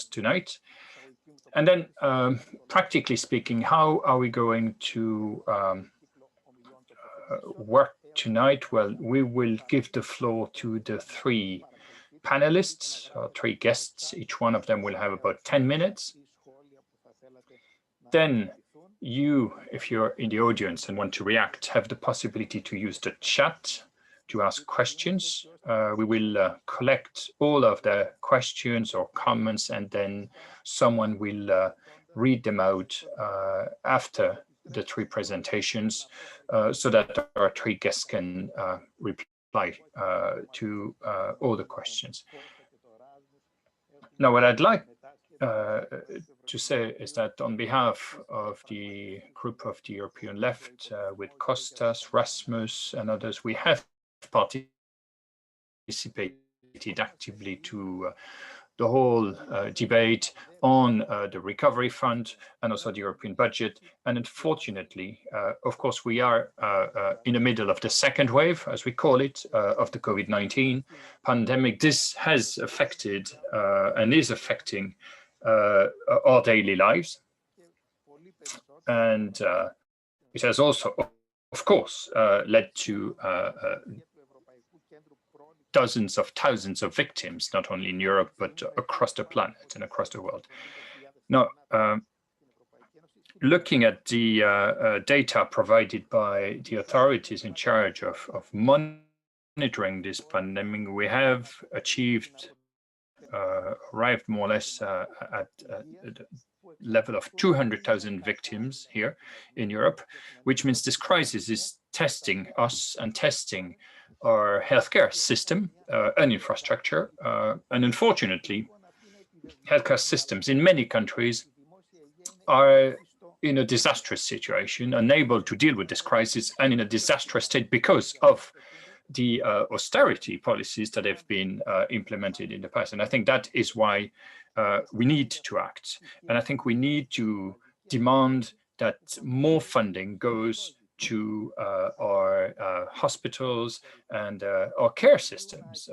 tonight. And then, practically speaking, how are we going to work tonight? Well, we will give the floor to the three panelists, or three guests. Each one of them will have about 10 minutes. Then you, if you're in the audience and want to react, have the possibility to use the chat to ask questions. We will collect all of the questions or comments, and then someone will read them out after the three presentations, so that our three guests can reply to all the questions. Now, what I'd like to say is that on behalf of the group of the European left, with Kostas, Rasmus, and others, we have participated actively to the whole debate on the recovery fund and also the European budget. And unfortunately, of course, we are in the middle of the second wave, as we call it, of the COVID-19 pandemic. This has affected and is affecting our daily lives. And it has also, of course, led to dozens of thousands of victims, not only in Europe, but across the planet and across the world. Now, looking at the data provided by the authorities in charge of monitoring this pandemic, we have arrived more or less at the level of 200,000 victims here in Europe, which means this crisis is testing us and testing our healthcare system and infrastructure. And unfortunately, healthcare systems in many countries are in a disastrous situation, unable to deal with this crisis, and in a disastrous state because of the austerity policies that have been implemented in the past. And I think that is why we need to act. And I think we need to demand that more funding goes to our hospitals and our care systems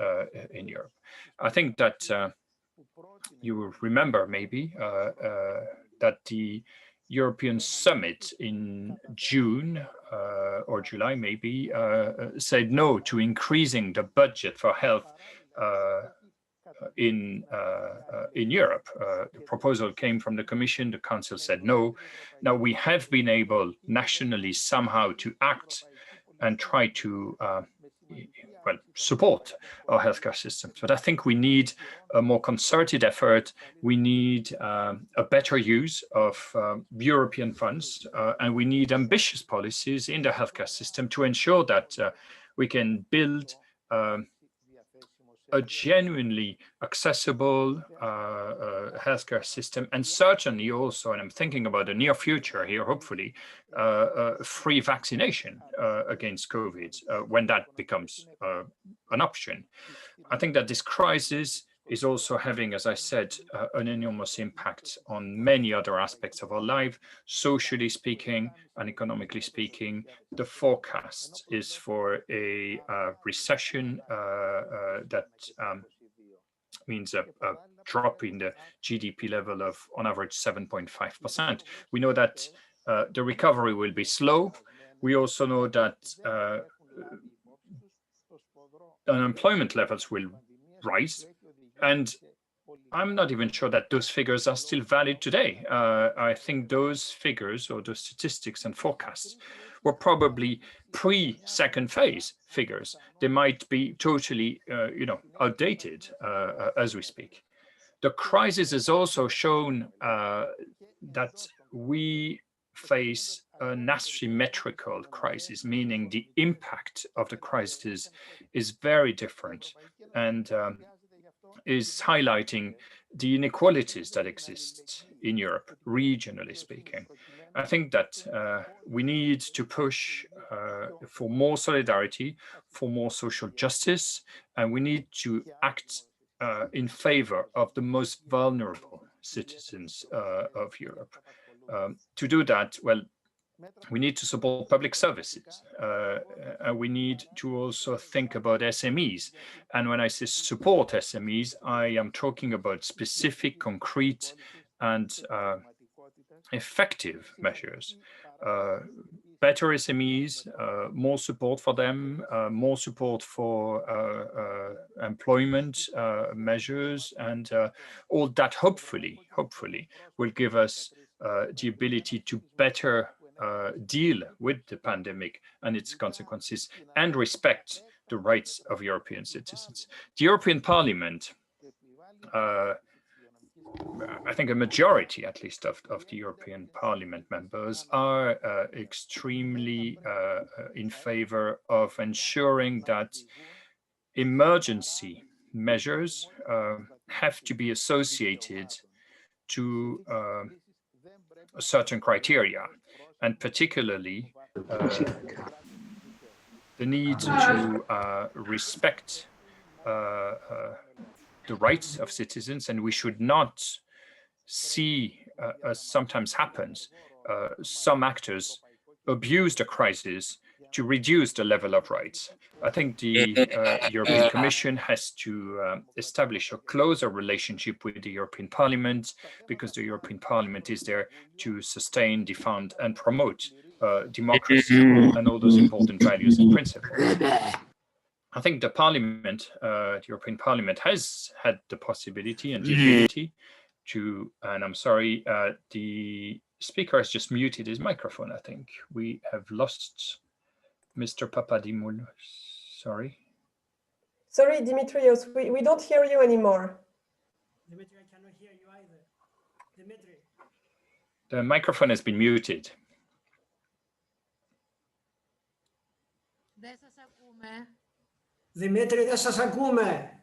in Europe. I think that you will remember maybe that the European Summit in June or July maybe said no to increasing the budget for health in Europe. The proposal came from the Commission, the Council said no. Now we have been able nationally somehow to act and try to well, support our healthcare systems. But I think we need a more concerted effort. We need a better use of European funds, and we need ambitious policies in the healthcare system to ensure that we can build a genuinely accessible healthcare system, and certainly also, and I'm thinking about the near future here, hopefully, free vaccination against COVID when that becomes an option. I think that this crisis is also having, as I said, an enormous impact on many other aspects of our life, socially speaking and economically speaking. The forecast is for a recession that means a drop in the GDP level of, on average, 7.5%. We know that the recovery will be slow. We also know that unemployment levels will rise. And I'm not even sure that those figures are still valid today. I think those figures or those statistics and forecasts were probably pre-second phase figures. They might be totally, outdated as we speak. The crisis has also shown that we face an asymmetrical crisis, meaning the impact of the crisis is very different and is highlighting the inequalities that exist in Europe, regionally speaking. I think that we need to push for more solidarity, for more social justice, and we need to act in favor of the most vulnerable citizens of Europe. To do that, well, we need to support public services. And we need to also think about SMEs. And when I say support SMEs, I am talking about specific, concrete, and effective measures. Better SMEs, more support for them, more support for employment measures, and all that hopefully will give us the ability to better deal with the pandemic and its consequences and respect the rights of European citizens. The European Parliament, I think a majority, at least, of the European Parliament members are extremely in favor of ensuring that emergency measures have to be associated to certain criteria, and particularly the need to respect the rights of citizens, and we should not see, as sometimes happens, some actors abuse the crisis to reduce the level of rights. I think the European Commission has to establish a closer relationship with the European Parliament, because the European Parliament is there to sustain, defend, and promote democracy and all those important values and principles. I think the Parliament, the European Parliament, has had the possibility and the ability to, and I'm sorry, the speaker has just muted his microphone. I think we have lost Mr. Papadimoulis. Sorry. Sorry, Dimitrios, we don't hear you anymore. Dimitri, I cannot hear you either. Dimitri. The microphone has been muted. Δεν σας ακούμε. Δημήτρη, δεν σας ακούμε.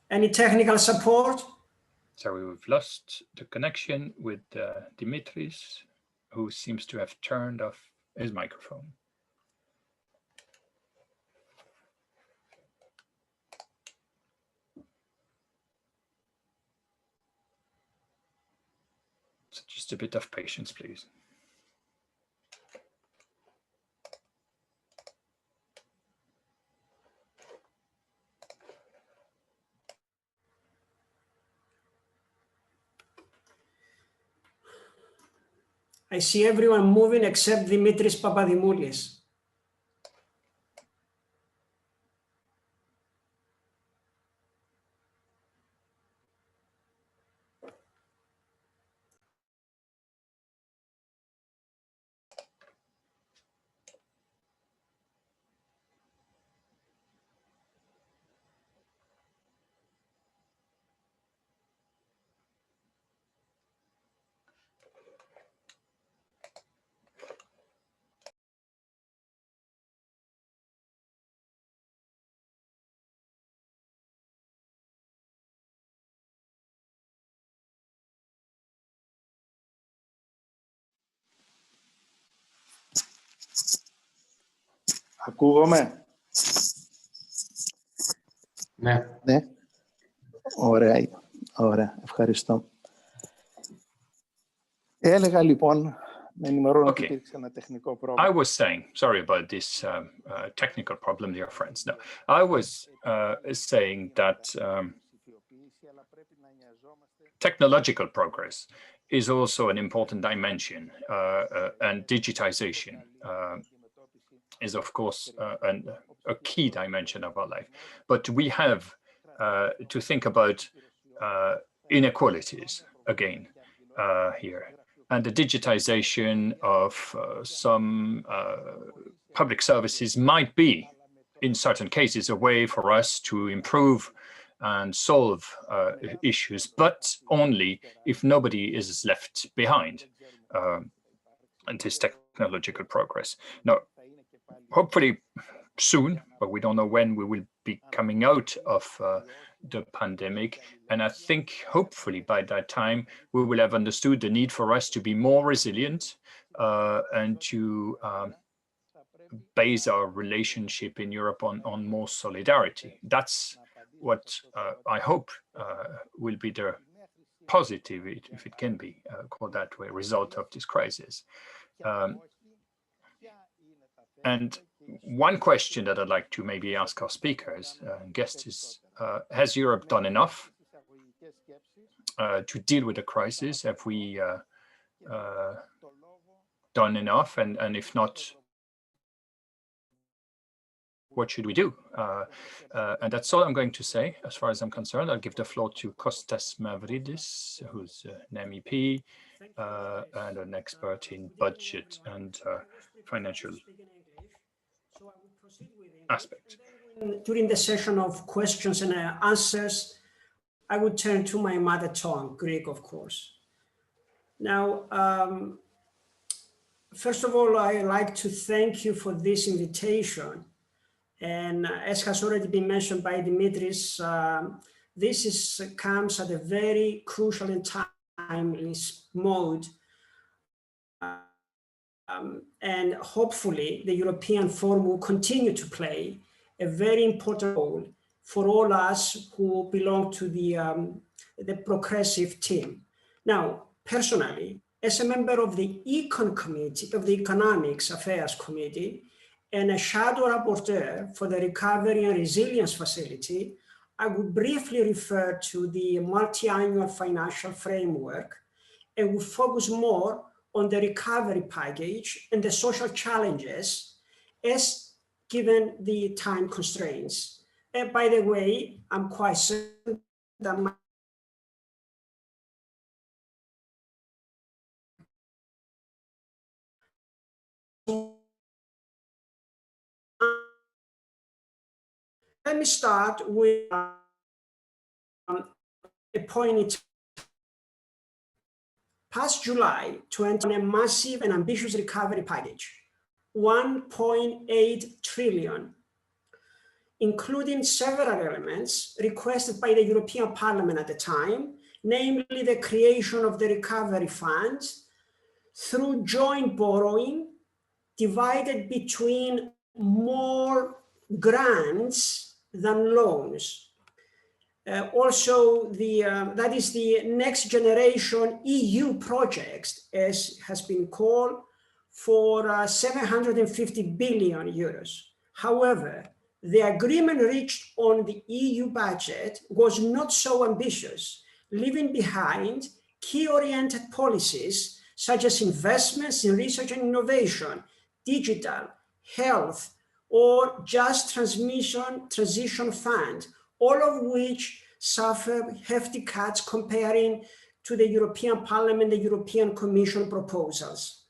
Any technical support? So we've lost the connection with Dimitris, who seems to have turned off his microphone. So just a bit of patience, please. I see everyone moving except Dimitris Papadimoulis. Ακούγομαι. Ναι. Ναι. Ωραία. Ωραία. Ευχαριστώ. Έλεγα λοιπόν, με ενημερώνω ότι υπήρξε ένα τεχνικό πρόβλημα. I was saying, sorry about this technical problem, dear friends. No, I was saying that technological progress is also an important dimension, and digitization is, of course, a key dimension of our life. But we have to think about inequalities again here. And the digitization of some public services might be, in certain cases, a way for us to improve and solve issues, but only if nobody is left behind in this technological progress. Now, hopefully soon, but we don't know when we will be coming out of the pandemic. And I think hopefully by that time, we will have understood the need for us to be more resilient and to base our relationship in Europe on more solidarity. That's what I hope will be the positive, if it can be called that way, result of this crisis. And one question that I'd like to maybe ask our speakers and guests is, has Europe done enough to deal with the crisis? Have we done enough? And if not, what should we do? And that's all I'm going to say as far as I'm concerned. I'll give the floor to Kostas Mavridis, who's an MEP and an expert in budget and financial aspect. During the session of questions and answers, I would turn to my mother tongue, Greek, of course. Now, first of all, I'd like to thank you for this invitation. And as has already been mentioned by Dimitris, this comes at a very crucial and timely mode. And hopefully the European Forum will continue to play a very important role for all us who belong to the progressive team. Now, personally, as a member of the Econ Committee, of the Economics Affairs Committee, and a shadow rapporteur for the Recovery and Resilience Facility, I would briefly refer to the Multiannual Financial Framework and will focus more on the recovery package and the social challenges as given the time constraints. And by the way, I'm quite certain that let me start with a point. Past July, to enter a massive and ambitious recovery package, 1.8 trillion, including several elements requested by the European Parliament at the time, namely the creation of the recovery funds through joint borrowing, divided between more grants than loans. Also, that is the next generation EU projects, as has been called, for 750 billion euros. However, the agreement reached on the EU budget was not so ambitious, leaving behind key oriented policies such as investments in research and innovation, digital, health, or just transition fund, all of which suffer hefty cuts comparing to the European Parliament, the European Commission proposals.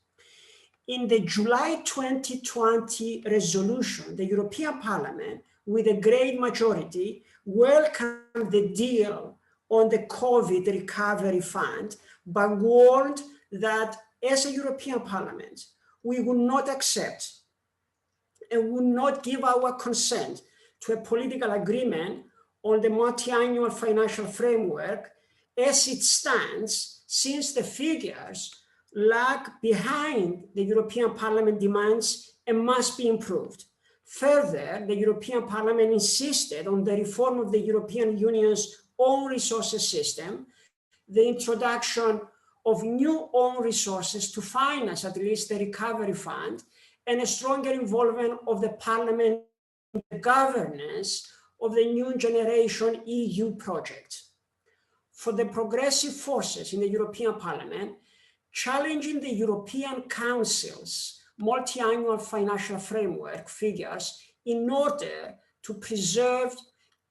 In the July 2020 resolution, the European Parliament, with a great majority, welcomed the deal on the COVID recovery fund, but warned that as a European Parliament, we would not accept and would not give our consent to a political agreement on the Multiannual Financial Framework as it stands, since the figures lag behind the European Parliament demands and must be improved. Further, the European Parliament insisted on the reform of the European Union's own resources system, the introduction of new own resources to finance at least the recovery fund, and a stronger involvement of the Parliament in the governance of the new generation EU project. For the progressive forces in the European Parliament, challenging the European Council's Multiannual Financial Framework figures in order to preserve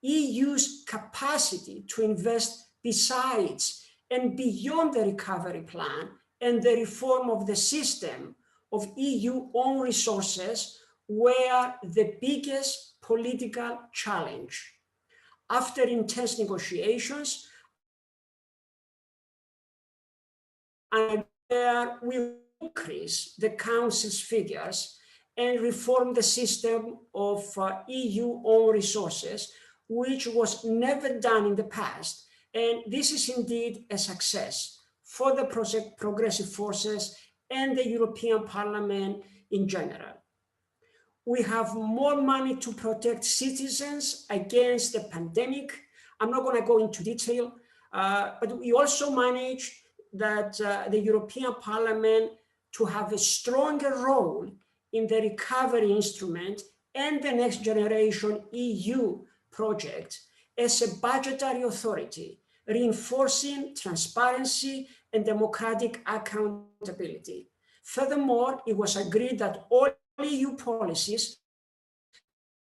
EU's capacity to invest besides and beyond the recovery plan and the reform of the system of EU own resources were the biggest political challenge. After intense negotiations, we increase the Council's figures and reform the system of EU own resources, which was never done in the past. And this is indeed a success for the progressive forces and the European Parliament in general. We have more money to protect citizens against the pandemic. I'm not going to go into detail, But we also managed that the European Parliament to have a stronger role in the recovery instrument and the Next Generation EU project as a budgetary authority, reinforcing transparency and democratic accountability. Furthermore, it was agreed that all EU policies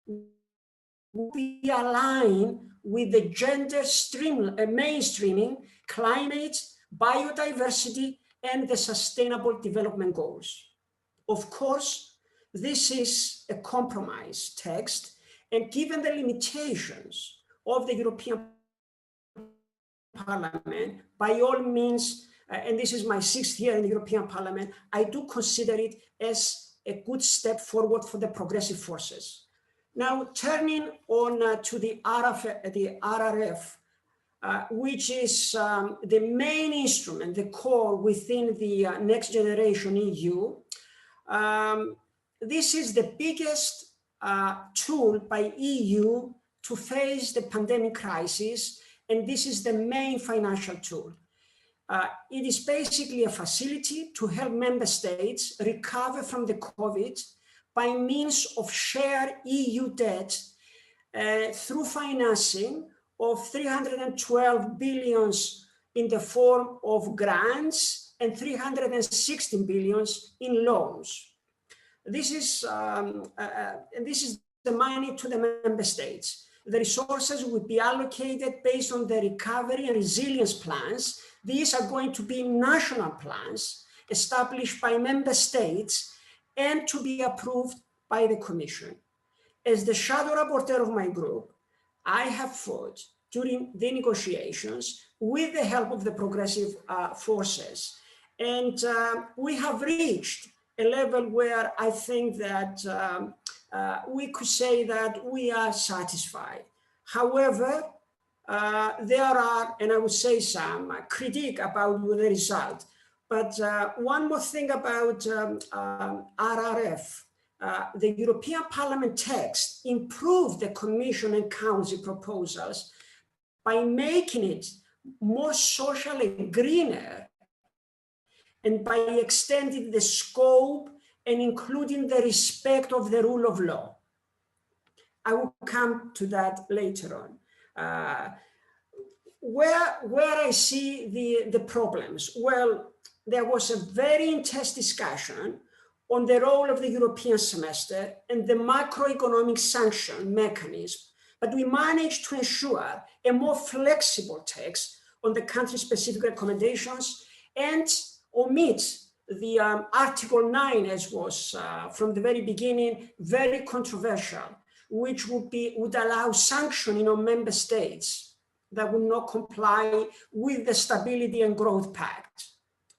will be aligned with the gender mainstreaming, climate, biodiversity, and the Sustainable Development Goals. Of course, this is a compromise text, and given the limitations of the European Parliament, by all means, and this is my 6th year in the European Parliament, I do consider it as a good step forward for the progressive forces. Now, turning on to the RRF, which is the main instrument, the core within the Next Generation EU. This is the biggest tool by EU to face the pandemic crisis, and this is the main financial tool. It is basically a facility to help member states recover from the COVID by means of shared EU debt through financing of 312 billion in the form of grants and 316 billion in loans. This is the money to the member states. The resources will be allocated based on the recovery and resilience plans. These are going to be national plans established by member states and to be approved by the Commission. As the shadow rapporteur of my group, I have fought during the negotiations with the help of the progressive forces. And we have reached a level where I think that we could say that we are satisfied. However, there are, and I would say some critique about the result. But one more thing about RRF. The European Parliament text improved the Commission and Council proposals by making it more socially greener and by extending the scope and including the respect of the rule of law. I will come to that later on. Where I see the problems, well, there was a very intense discussion on the role of the European semester and the macroeconomic sanction mechanism, but we managed to ensure a more flexible text on the country-specific recommendations and omit the Article 9, as was from the very beginning, very controversial, which would allow sanctioning on member states that would not comply with the Stability and Growth Pact.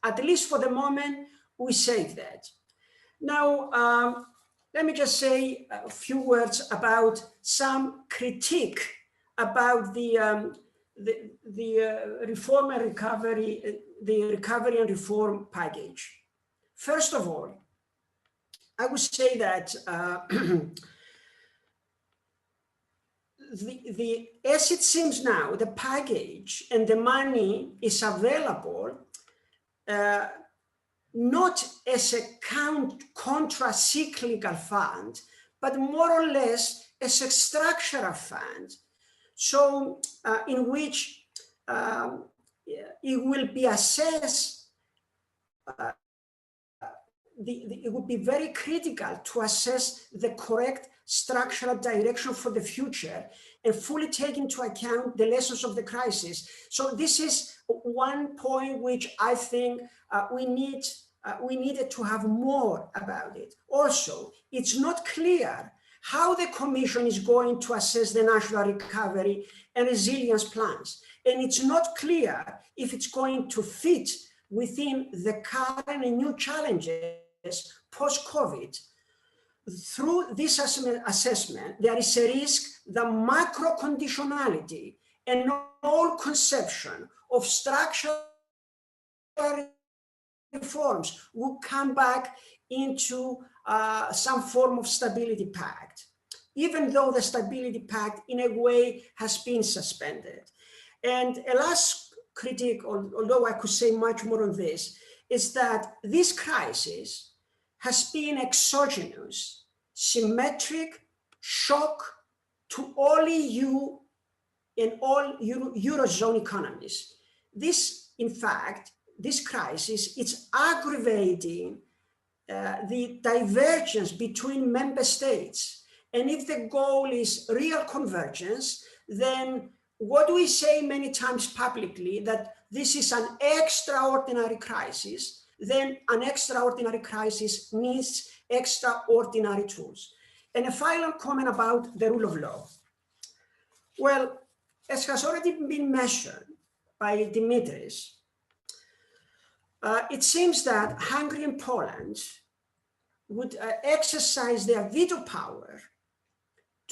At least for the moment, we saved that. Now, let me just say a few words about some critique about the reform and recovery, the recovery and reform package. First of all, I would say that as it seems now, the package and the money is available not as a contra-cyclical fund, but more or less as a structural fund. So in which it will be assessed, it would be very critical to assess the correct structural direction for the future and fully take into account the lessons of the crisis. So this is one point which I think we needed to have more about it. Also, it's not clear how the Commission is going to assess the national recovery and resilience plans. And it's not clear if it's going to fit within the current and new challenges post-COVID. Through this assessment, there is a risk that macro conditionality and all conception of structural reforms will come back into some form of stability pact, even though the stability pact in a way has been suspended. And a last critique, although I could say much more on this, is that this crisis has been exogenous, symmetric shock to all EU and all Eurozone economies. This, in fact, this crisis, it's aggravating the divergence between member states. And if the goal is real convergence, then what we say many times publicly, that this is an extraordinary crisis, then an extraordinary crisis needs extraordinary tools. And a final comment about the rule of law. Well, as has already been mentioned by Dimitris, it seems that Hungary and Poland would exercise their veto power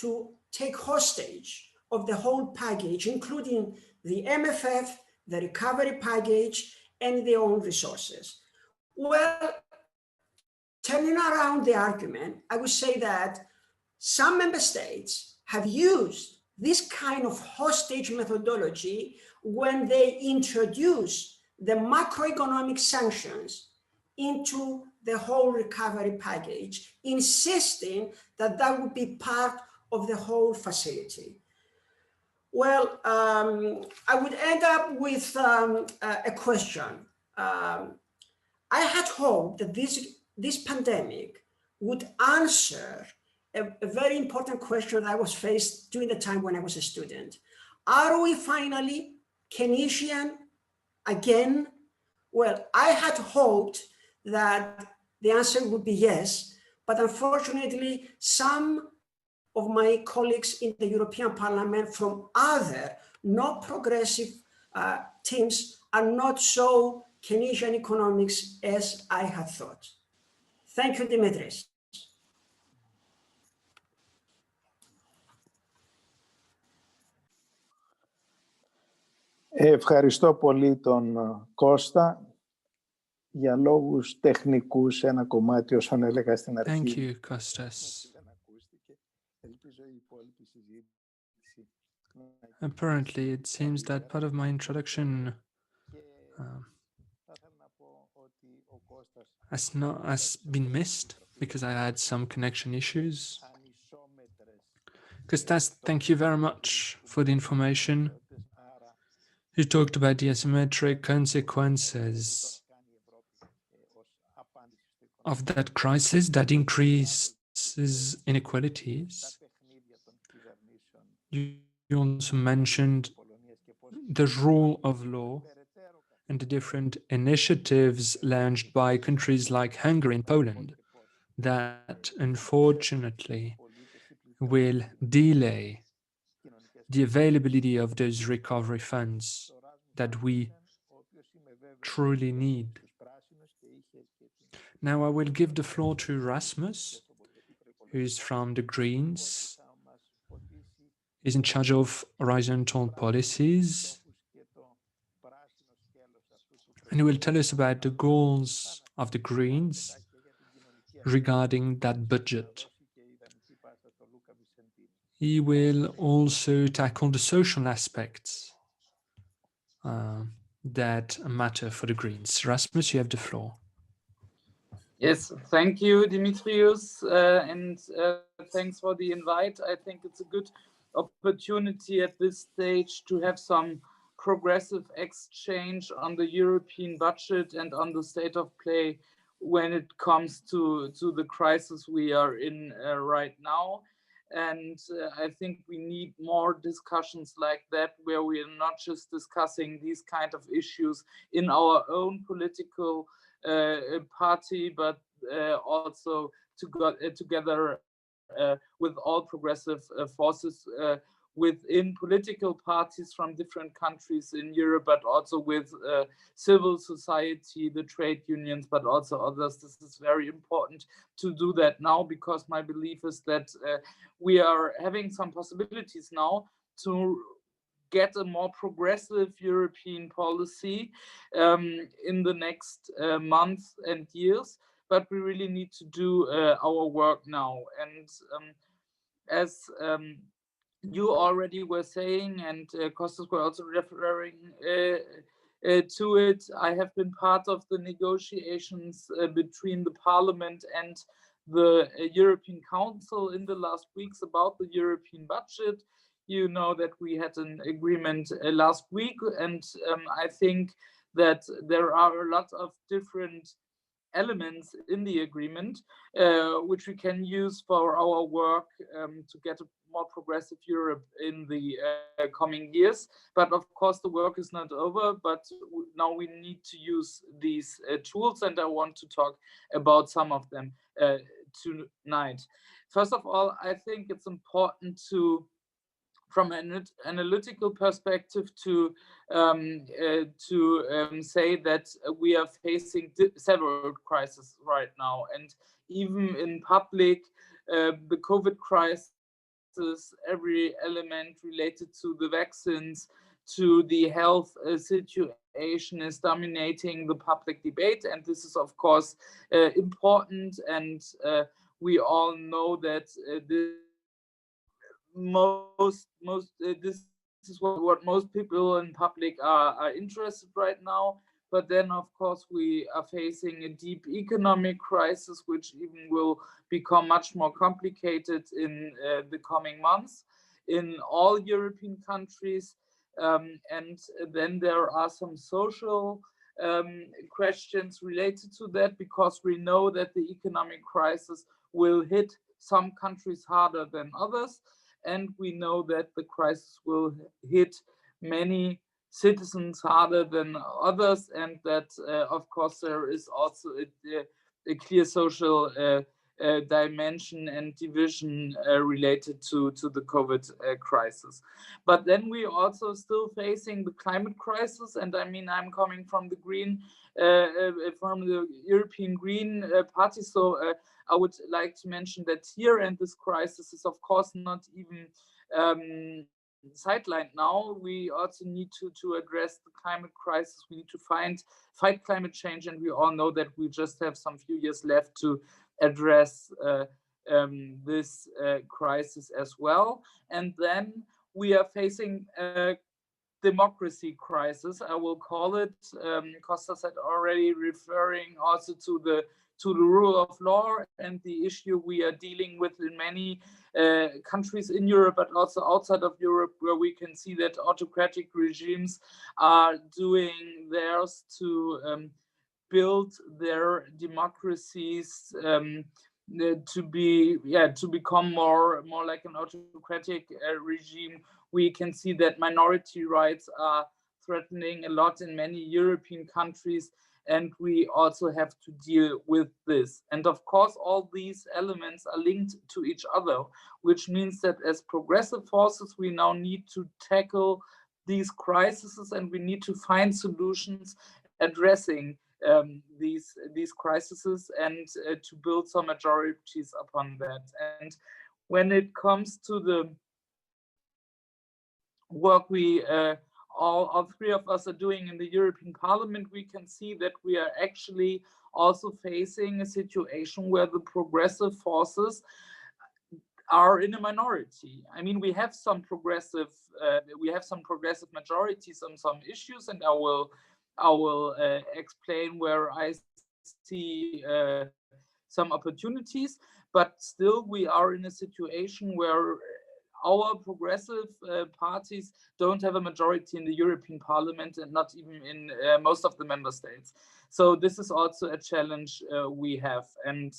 to take hostage of the whole package, including the MFF, the recovery package, and their own resources. Well, turning around the argument, I would say that some member states have used this kind of hostage methodology when they introduce the macroeconomic sanctions into the whole recovery package, insisting that that would be part of the whole facility. Well, I would end up with a question. I had hoped that this pandemic would answer a very important question that I was faced during the time when I was a student. Are we finally Keynesian again? Well, I had hoped that the answer would be yes, but unfortunately, some of my colleagues in the European Parliament from other not progressive teams are not so Keynesian economics as I had thought. Thank you, Dimitris. Ευχαριστώ πολύ τον Κώστα. Για λόγους τεχνικούς, ένα κομμάτι όσων έλεγα στην αρχή. Thank you, Kostas. Apparently, it seems that part of my introduction has been missed because I had some connection issues. Kostas, thank you very much for the information. You talked about the asymmetric consequences of that crisis that increases inequalities. You also mentioned the rule of law and the different initiatives launched by countries like Hungary and Poland that unfortunately will delay the availability of those recovery funds that we truly need. Now I will give the floor to Rasmus, who is from the Greens. He's in charge of horizontal policies. And he will tell us about the goals of the Greens regarding that budget. He will also tackle the social aspects that matter for the Greens. Rasmus, you have the floor. Yes, thank you, Dimitrios, and thanks for the invite. I think it's a good opportunity at this stage to have some progressive exchange on the European budget and on the state of play when it comes to the crisis we are in right now. And I think we need more discussions like that, where we are not just discussing these kind of issues in our own political party, but also together with all progressive forces within political parties from different countries in Europe, but also with civil society, the trade unions, but also others. This is very important to do that now, because my belief is that we are having some possibilities now to get a more progressive European policy in the next months and years, but we really need to do our work now. And as you already were saying, and Kostas were also referring to it. I have been part of the negotiations between the Parliament and the European Council in the last weeks about the European budget. You know that we had an agreement last week, and I think that there are a lot of different elements in the agreement which we can use for our work to get a more progressive Europe in the coming years. But of course the work is not over, but now we need to use these tools, and I want to talk about some of them tonight. First of all, I think it's important to, from an analytical perspective, to say that we are facing several crises right now, and even in public, the COVID crisis, every element related to the vaccines, to the health situation is dominating the public debate, and this is of course important, and we all know that this is what most people in public are interested right now. But then of course we are facing a deep economic crisis, which even will become much more complicated in the coming months in all European countries. And then there are some social questions related to that, because we know that the economic crisis will hit some countries harder than others. And we know that the crisis will hit many citizens harder than others, and that, of course, there is also a clear social dimension and division related to the COVID crisis. But then we also still facing the climate crisis, and I mean, I'm coming from the European Green Party, so I would like to mention that here, and this crisis is of course not even sidelined now. We also need to address the climate crisis. We need to fight climate change, and we all know that we just have some few years left to address this crisis as well. And then we are facing a democracy crisis, I will call it. Kostas had already referring also to the rule of law and the issue we are dealing with in many countries in Europe, but also outside of Europe, where we can see that autocratic regimes are doing theirs to build their democracies to become more like an autocratic regime. We can see that minority rights are threatening a lot in many European countries, and we also have to deal with this. And of course, all these elements are linked to each other, which means that as progressive forces, we now need to tackle these crises, and we need to find solutions addressing these crises, and to build some majorities upon that. And when it comes to the work we all three of us are doing in the European Parliament, we can see that we are actually also facing a situation where the progressive forces are in a minority. I mean, we have some progressive majorities on some issues, and I will explain where I see some opportunities, but still we are in a situation where our progressive parties don't have a majority in the European Parliament, and not even in most of the member states. So this is also a challenge we have, and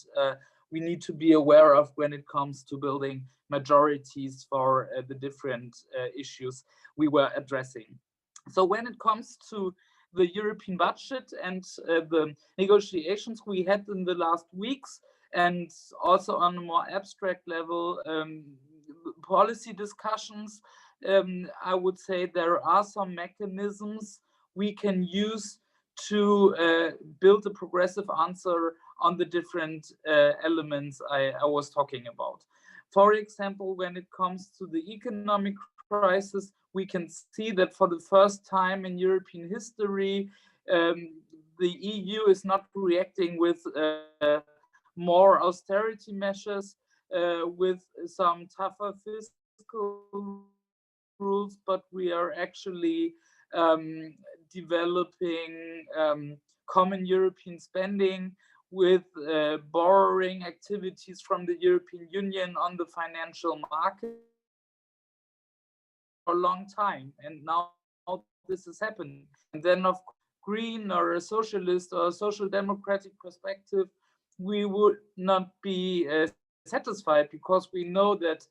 we need to be aware of when it comes to building majorities for the different issues we were addressing. So when it comes to the European budget and the negotiations we had in the last weeks, and also on a more abstract level, policy discussions, I would say there are some mechanisms we can use to build a progressive answer on the different elements I was talking about. For example, when it comes to the economic crisis, we can see that for the first time in European history, the EU is not reacting with more austerity measures, with some tougher fiscal rules, but we are actually developing common European spending with borrowing activities from the European Union on the financial market for a long time, and now this is happening. And then, of course, green or a socialist or a social democratic perspective, we would not be satisfied, because we know that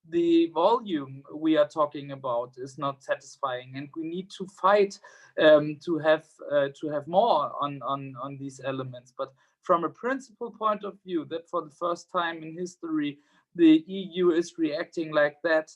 the volume we are talking about is not satisfying, and we need to fight to have more on these elements. But from a principle point of view, that for the first time in history, the EU is reacting like that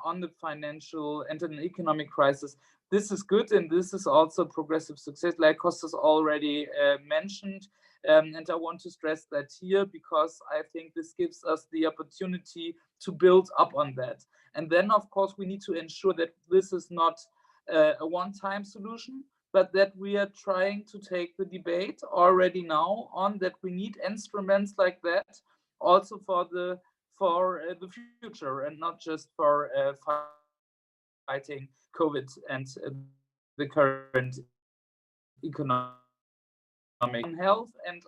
on the financial and an economic crisis. This is good, and this is also progressive success, like Kostas already mentioned. And I want to stress that here, because I think this gives us the opportunity to build up on that. And then, of course, we need to ensure that this is not a one-time solution, but that we are trying to take the debate already now on that we need instruments like that also for the future, and not just for fighting COVID and the current economic health. And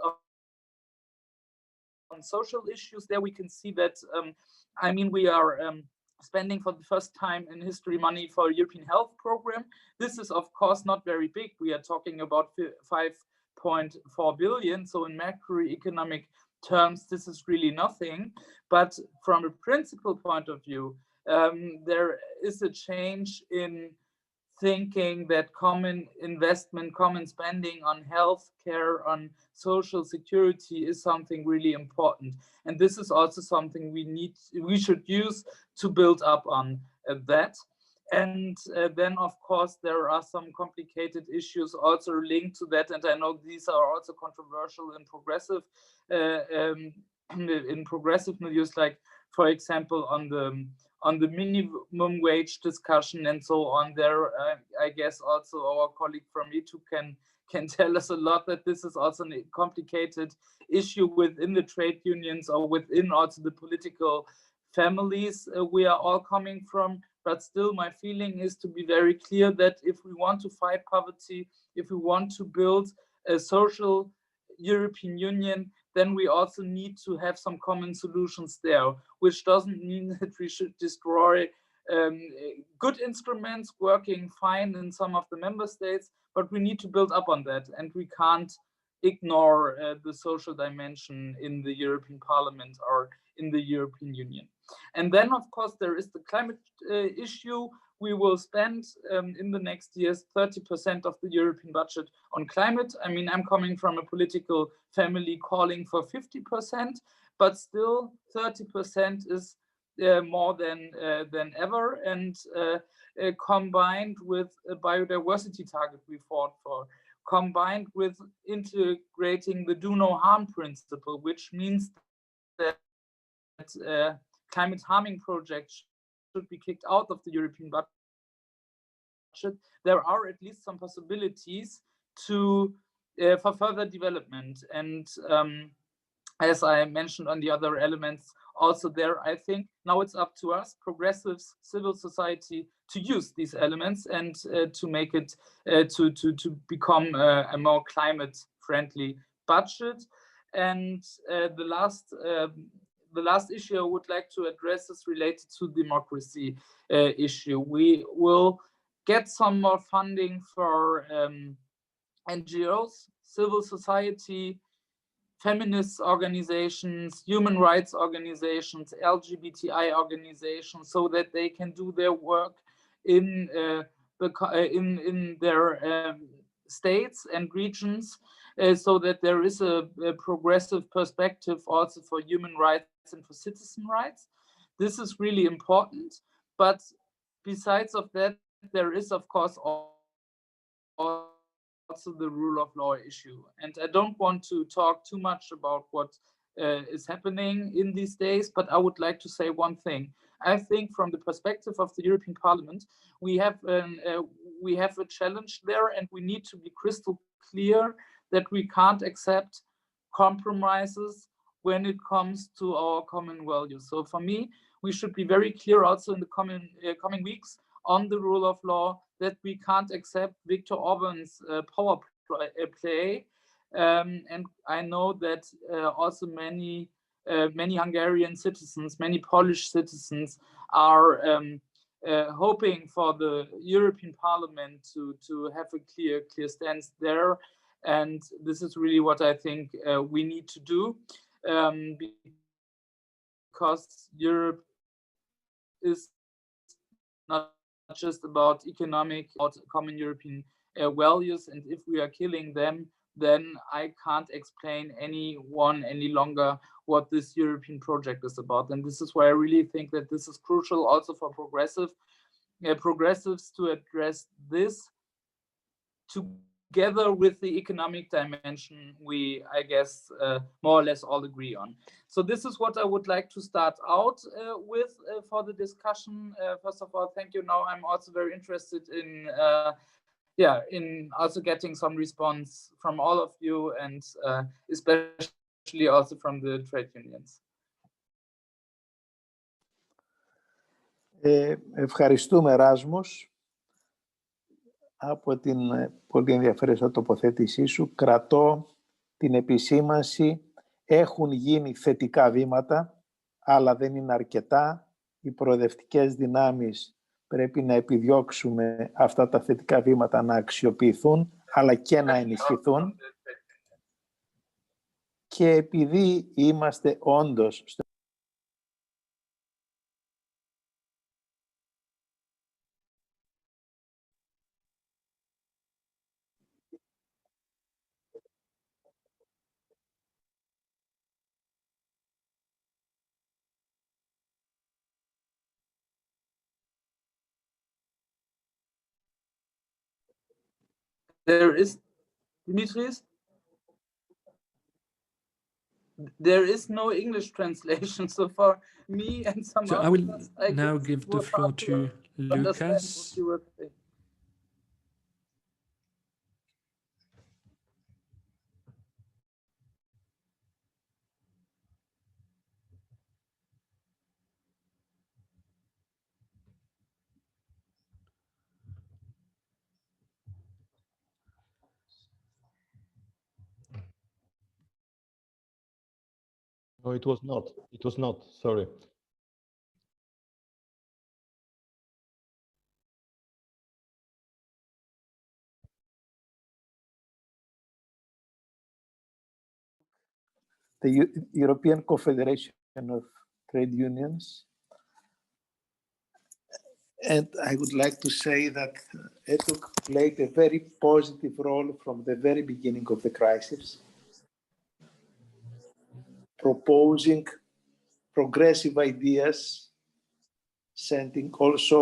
on social issues, there we can see that I mean, we are spending for the first time in history money for a European health program. This is, of course, not very big. We are talking about 5.4 billion. So in macroeconomic terms, this is really nothing. But from a principal point of view, there is a change in thinking that common investment, common spending on healthcare, on social security is something really important. And this is also something we should use to build up on that. And then, of course, there are some complicated issues also linked to that. And I know these are also controversial and progressive in progressive milieux, like, for example, on the minimum wage discussion and so on. There, I guess also our colleague from ETU can tell us a lot, that this is also a complicated issue within the trade unions or within also the political families we are all coming from. But still, my feeling is to be very clear that if we want to fight poverty, if we want to build a social European Union, then we also need to have some common solutions there, which doesn't mean that we should destroy good instruments working fine in some of the member states, but we need to build up on that, and we can't ignore the social dimension in the European Parliament or in the European Union. And then, of course, there is the climate issue. We will spend in the next years 30% of the European budget on climate. I mean, I'm coming from a political family calling for 50%, but still 30% is more than ever. And combined with a biodiversity target we fought for, combined with integrating the do no harm principle, which means that climate harming projects should be kicked out of the European budget, there are at least some possibilities to for further development. And as I mentioned on the other elements, also there, I think now it's up to us, progressives, civil society, to use these elements and to make it to become a more climate-friendly budget. And the last issue I would like to address is related to democracy issue. We will get some more funding for NGOs, civil society, feminist organizations, human rights organizations, LGBTI organizations, so that they can do their work in their states and regions, so that there is a progressive perspective also for human rights and for citizen rights. This is really important. But besides of that, there is, of course, also the rule of law issue. And I don't want to talk too much about what is happening in these days, but I would like to say one thing. I think from the perspective of the European Parliament, we have a challenge there, and we need to be crystal clear that we can't accept compromises when it comes to our common values. So for me, we should be very clear also in the coming weeks on the rule of law, that we can't accept Viktor Orban's power play. And I know that also many Hungarian citizens, many Polish citizens are hoping for the European Parliament to have a clear stance there. And this is really what I think we need to do, because Europe is not just about economic, about common European values. And if we are killing them, then I can't explain anyone any longer what this European project is about. And this is why I really think that this is crucial also for progressives to address this together with the economic dimension we, I guess, more or less all agree on. So this is what I would like to start out with for the discussion. First of all, thank you. Now I'm also very interested in in also getting some response from all of you, and especially also from the trade unions. Ευχαριστούμε, Ράσμος, από την πολύ ενδιαφέρουσα τοποθέτησή σου. Κρατώ την επισήμανση. Έχουν γίνει θετικά βήματα, αλλά δεν είναι αρκετά. Οι προοδευτικές δυνάμεις πρέπει να επιδιώξουμε αυτά τα θετικά βήματα να αξιοποιηθούν, αλλά και να ενισχυθούν. Και επειδή είμαστε όντως στο There is, Dimitris? There is no English translation, so for me and some So others, I will now give the floor to Lucas. No, it was not. It was not. Sorry. The European Confederation of Trade Unions. And I would like to say that ETUC played a very positive role from the very beginning of the crisis, proposing progressive ideas, sending also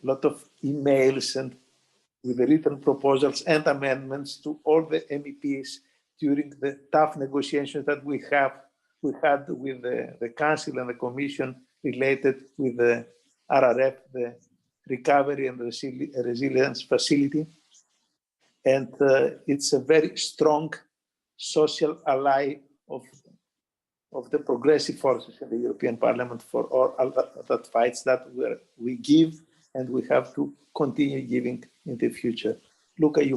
a lot of emails and with the written proposals and amendments to all the MEPs during the tough negotiations that we had with the Council and the Commission related with the RRF, the Recovery and Resilience Facility. And it's a very strong social ally of the progressive forces in the European Parliament for all that fights that we give, and we have to continue giving in the future. Luca, you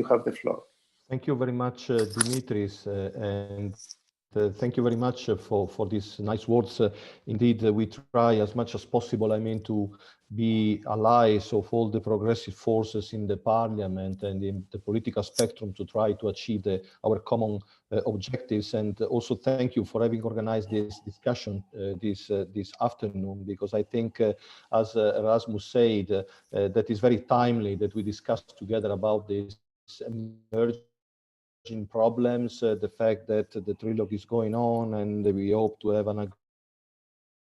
have the floor. Thank you very much, Dimitris, and thank you very much for these nice words. Indeed, we try as much as possible, to be allies of all the progressive forces in the parliament and in the political spectrum to try to achieve our common objectives. And also thank you for having organized this discussion this afternoon, because I think, as Erasmus said, that is very timely that we discuss together about this emerging problems, the fact that the trilogue is going on, and we hope to have an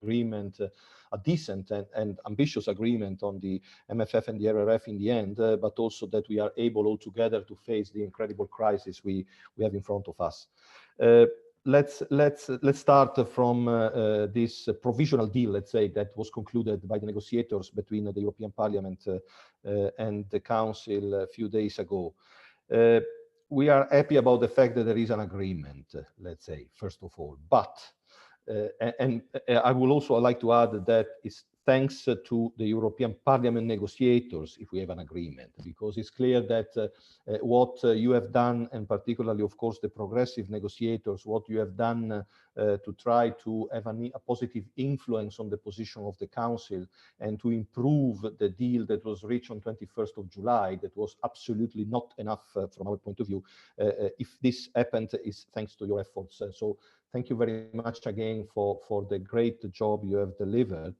agreement, a decent and ambitious agreement on the MFF and the RRF in the end, but also that we are able all together to face the incredible crisis we have in front of us. Let's start from this provisional deal, let's say, that was concluded by the negotiators between the European Parliament and the Council a few days ago. We are happy about the fact that there is an agreement, let's say, first of all. But, and I would also like to add that it's thanks to the European Parliament negotiators if we have an agreement, because it's clear that what you have done, and particularly, of course, the progressive negotiators, what you have done to try to have a positive influence on the position of the Council and to improve the deal that was reached on 21st of July, that was absolutely not enough from our point of view. If this happened, is thanks to your efforts. So thank you very much again for the great job you have delivered.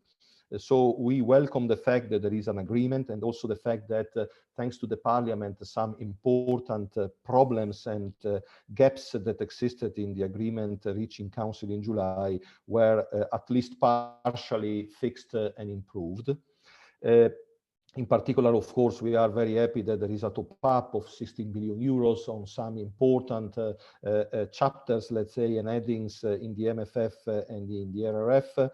So we welcome the fact that there is an agreement, and also the fact that thanks to the Parliament, some important problems and gaps that existed in the agreement reached in Council in July were at least partially fixed and improved. In particular, of course, we are very happy that there is a top-up of 16 billion euros on some important chapters, let's say, and headings in the MFF and in the RRF.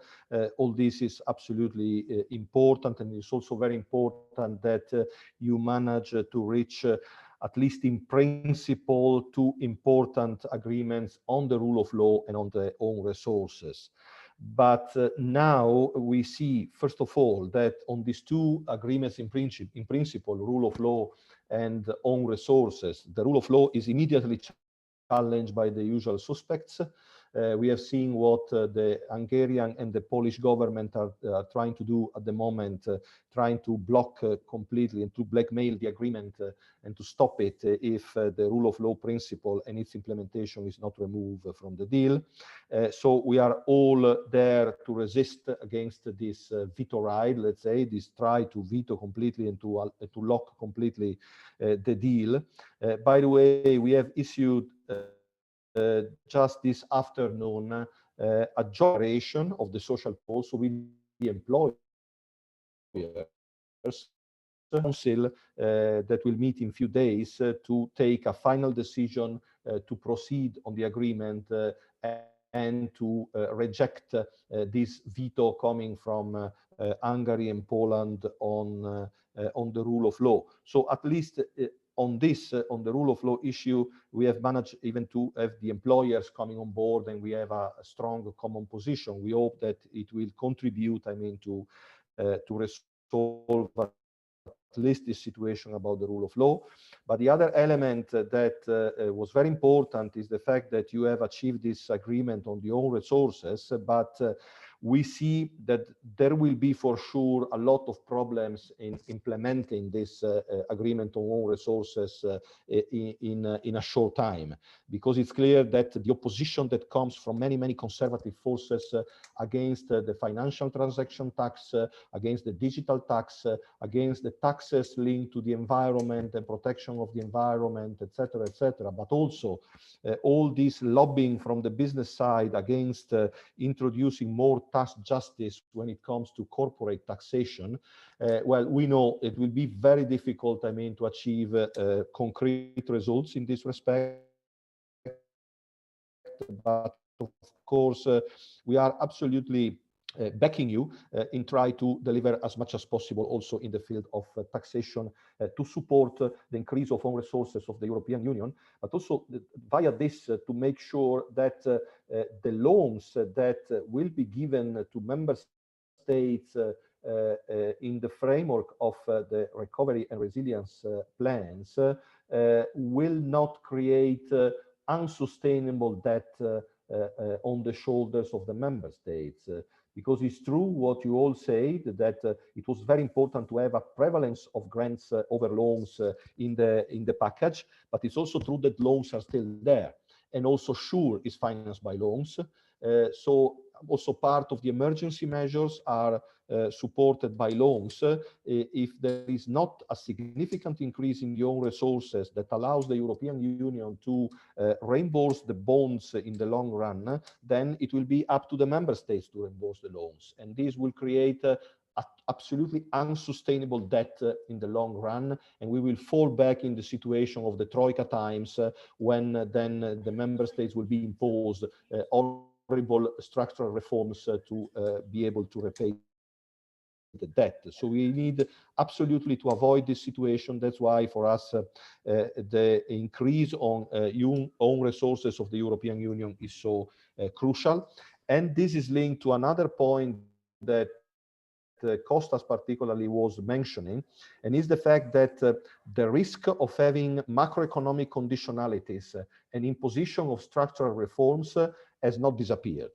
All this is absolutely important, and it's also very important that you manage to reach at least in principle, two important agreements on the rule of law and on the own resources. But now we see, first of all, that on these two agreements in principle, rule of law and own resources, the rule of law is immediately challenged by the usual suspects. We have seen what the Hungarian and the Polish government are trying to do at the moment, trying to block completely and to blackmail the agreement and to stop it if the rule of law principle and its implementation is not removed from the deal. So we are all there to resist against this veto right, let's say, this try to veto completely and to lock completely the deal. By the way, we have issued just this afternoon a declaration of the social also with the employers, Council that will meet in a few days to take a final decision to proceed on the agreement and to reject this veto coming from Hungary and Poland on the rule of law. So at least on this, on the rule of law issue, we have managed even to have the employers coming on board, and we have a strong common position. We hope that it will contribute, I mean, to resolve at least this situation about the rule of law. But the other element that was very important is the fact that you have achieved this agreement on the own resources, but we see that there will be for sure a lot of problems in implementing this agreement on own resources in a short time, because it's clear that the opposition that comes from many conservative forces against the financial transaction tax, against the digital tax, against the taxes linked to the environment and protection of the environment, etc., but also all this lobbying from the business side against introducing more tax justice when it comes to corporate taxation. Well, we know it will be very difficult, I mean, to achieve concrete results in this respect. But of course, we are absolutely backing you in try to deliver as much as possible also in the field of taxation to support the increase of own resources of the European Union, but also via this to make sure that the loans that will be given to member states in the framework of the recovery and resilience plans will not create unsustainable debt on the shoulders of the member states. Because it's true what you all say, that it was very important to have a prevalence of grants over loans in the package, but it's also true that loans are still there, and also SURE is financed by loans. So also part of the emergency measures are supported by loans. If there is not a significant increase in the own resources that allows the European Union to reimburse the bonds in the long run, then it will be up to the member states to reimburse the loans. And this will create absolutely unsustainable debt in the long run, and we will fall back in the situation of the Troika times when then the member states will be imposed horrible structural reforms to be able to repay the debt. So we need absolutely to avoid this situation. That's why for us the increase on own resources of the European Union is so crucial. And this is linked to another point that Costas particularly was mentioning, and is the fact that the risk of having macroeconomic conditionalities and imposition of structural reforms has not disappeared.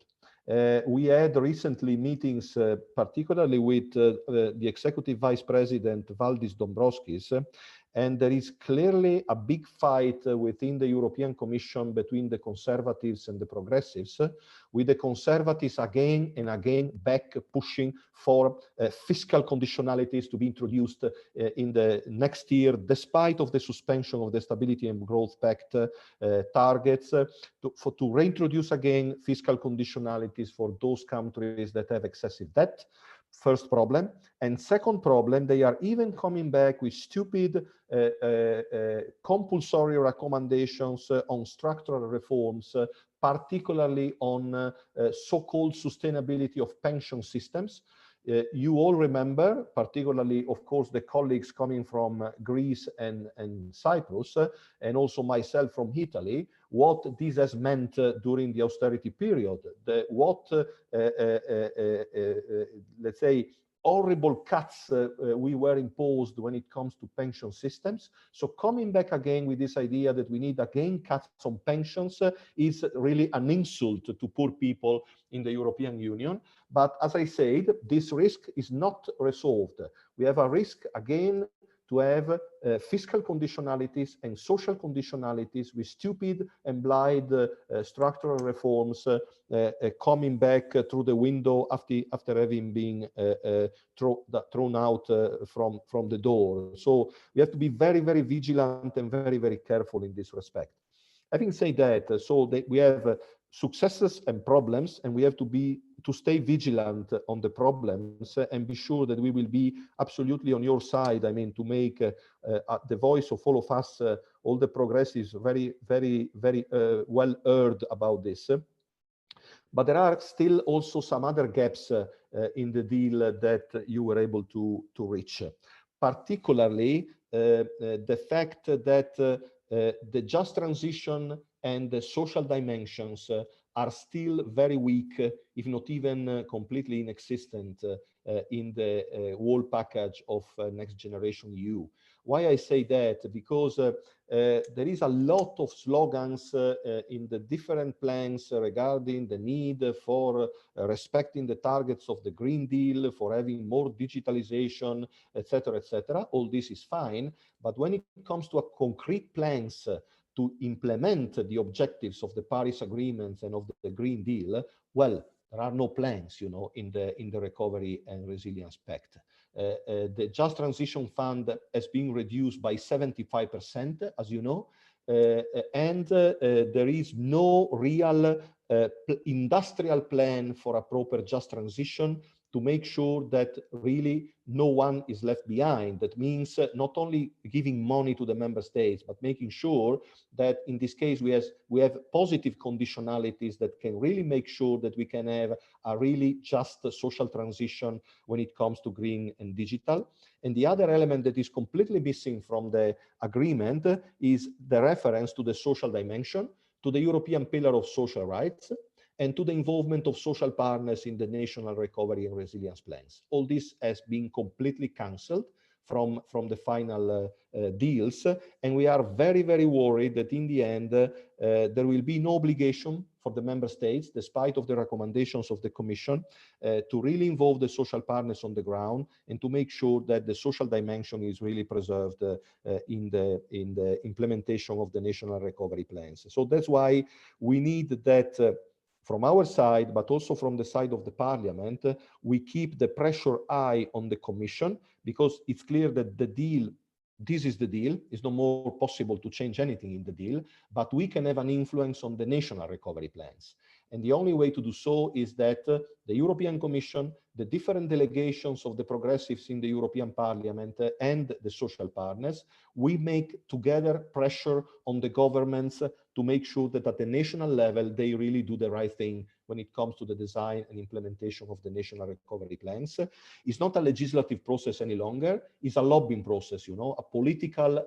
We had recently meetings, particularly with the Executive Vice President Valdis Dombrovskis, and there is clearly a big fight within the European Commission between the conservatives and the progressives, with the conservatives again and again back pushing for fiscal conditionalities to be introduced in the next year, despite of the suspension of the Stability and Growth Pact targets, to reintroduce again fiscal conditionalities for those countries that have excessive debt. First problem. And second problem, they are even coming back with stupid compulsory recommendations on structural reforms, particularly on so-called sustainability of pension systems. You all remember, particularly, of course, the colleagues coming from Greece and Cyprus, and also myself from Italy, what this has meant during the austerity period. Let's say, horrible cuts we were imposed when it comes to pension systems. So coming back again with this idea that we need again cuts on pensions is really an insult to poor people in the European Union. But as I said, this risk is not resolved. We have a risk again to have fiscal conditionalities and social conditionalities with stupid and blind structural reforms coming back through the window after having been thrown out from the door. So we have to be very, very vigilant and very, very careful in this respect. Having said that, so that we have successes and problems, and we have to stay vigilant on the problems and be sure that we will be absolutely on your side. I mean, to make the voice of all of us, all the progressives, very, very, very well heard about this. But there are still also some other gaps in the deal that you were able to reach, particularly the fact that the just transition and the social dimensions are still very weak, if not even completely inexistent in the whole package of Next Generation EU. Why I say that? Because there is a lot of slogans in the different plans regarding the need for respecting the targets of the Green Deal, for having more digitalization, etc., etc. All this is fine, but when it comes to concrete plans to implement the objectives of the Paris Agreements and of the Green Deal, well, there are no plans, you know, in the Recovery and Resilience Pact. The Just Transition Fund has been reduced by 75%, as you know, and there is no real industrial plan for a proper just transition to make sure that really no one is left behind. That means not only giving money to the member states, but making sure that in this case we have positive conditionalities that can really make sure that we can have a really just social transition when it comes to green and digital. And the other element that is completely missing from the agreement is the reference to the social dimension, to the European Pillar of Social Rights, and to the involvement of social partners in the national recovery and resilience plans. All this has been completely cancelled from the final deals, and we are very, very worried that in the end there will be no obligation for the member states, despite of the recommendations of the Commission, to really involve the social partners on the ground and to make sure that the social dimension is really preserved in the implementation of the national recovery plans. So that's why we need that from our side, but also from the side of the Parliament, we keep the pressure high on the Commission, because it's clear that the deal, this is the deal, it's no more possible to change anything in the deal, but we can have an influence on the national recovery plans. And the only way to do so is that the European Commission, the different delegations of the progressives in the European Parliament and the social partners, we make together pressure on the governments to make sure that at the national level, they really do the right thing when it comes to the design and implementation of the national recovery plans. It's not a legislative process any longer, it's a lobbying process, you know, a political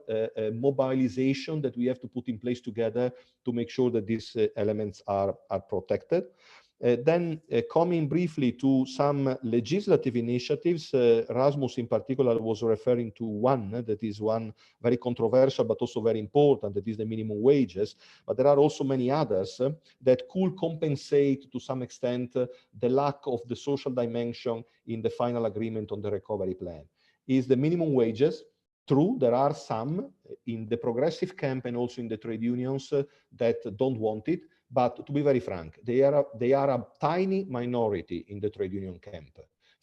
mobilization that we have to put in place together to make sure that these elements are protected. Then coming briefly to some legislative initiatives, Rasmus in particular was referring to one that is one very controversial but also very important, that is the minimum wages. But there are also many others that could compensate to some extent the lack of the social dimension in the final agreement on the recovery plan. Is the minimum wages. True, there are some in the progressive camp and also in the trade unions that don't want it. But to be very frank, they are a tiny minority in the trade union camp.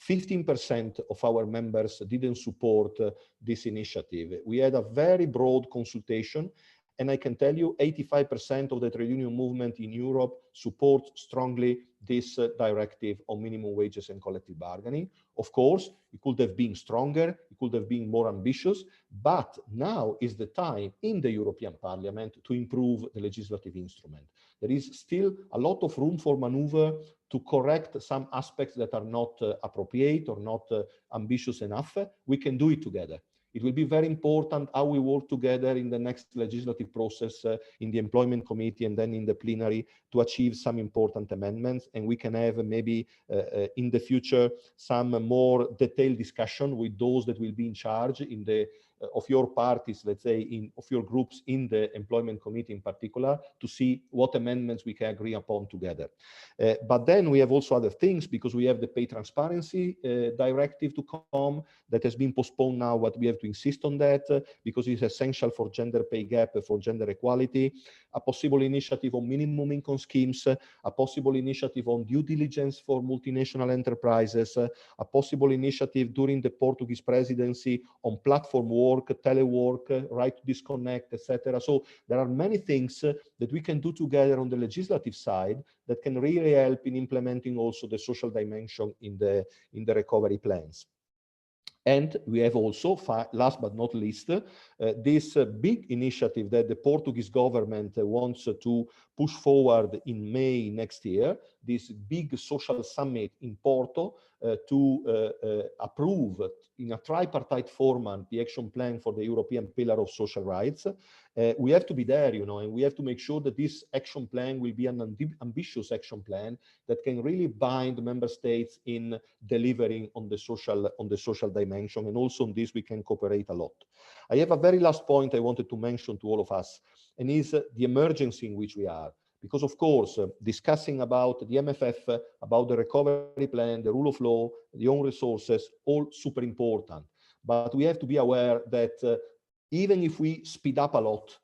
15% of our members didn't support this initiative. We had a very broad consultation, and I can tell you 85% of the trade union movement in Europe support strongly this directive on minimum wages and collective bargaining. Of course, it could have been stronger, it could have been more ambitious, but now is the time in the European Parliament to improve the legislative instrument. There is still a lot of room for maneuver to correct some aspects that are not appropriate or not ambitious enough. We can do it together. It will be very important how we work together in the next legislative process in the employment committee and then in the plenary to achieve some important amendments. And we can have maybe in the future some more detailed discussion with those that will be in charge in the of your parties, let's say, of your groups in the employment committee in particular, to see what amendments we can agree upon together. But then we have also other things, because we have the pay transparency directive to come that has been postponed now, but we have to insist on that because it's essential for gender pay gap, for gender equality, a possible initiative on minimum income schemes, a possible initiative on due diligence for multinational enterprises, a possible initiative during the Portuguese presidency on platform work, telework, right to disconnect, etc. So there are many things that we can do together on the legislative side that can really help in implementing also the social dimension in the recovery plans. And we have also, last but not least, this big initiative that the Portuguese government wants to push forward in May next year, this big social summit in Porto to approve in a tripartite format the action plan for the European Pillar of Social Rights. We have to be there, you know, and we have to make sure that this action plan will be an ambitious action plan that can really bind member states in delivering on the social dimension, and also on this we can cooperate a lot. I have a very last point I wanted to mention to all of us, and is the emergency in which we are. Because of course, discussing about the MFF, about the recovery plan, the rule of law, the own resources, all super important. But we have to be aware that even if we speed up a lot,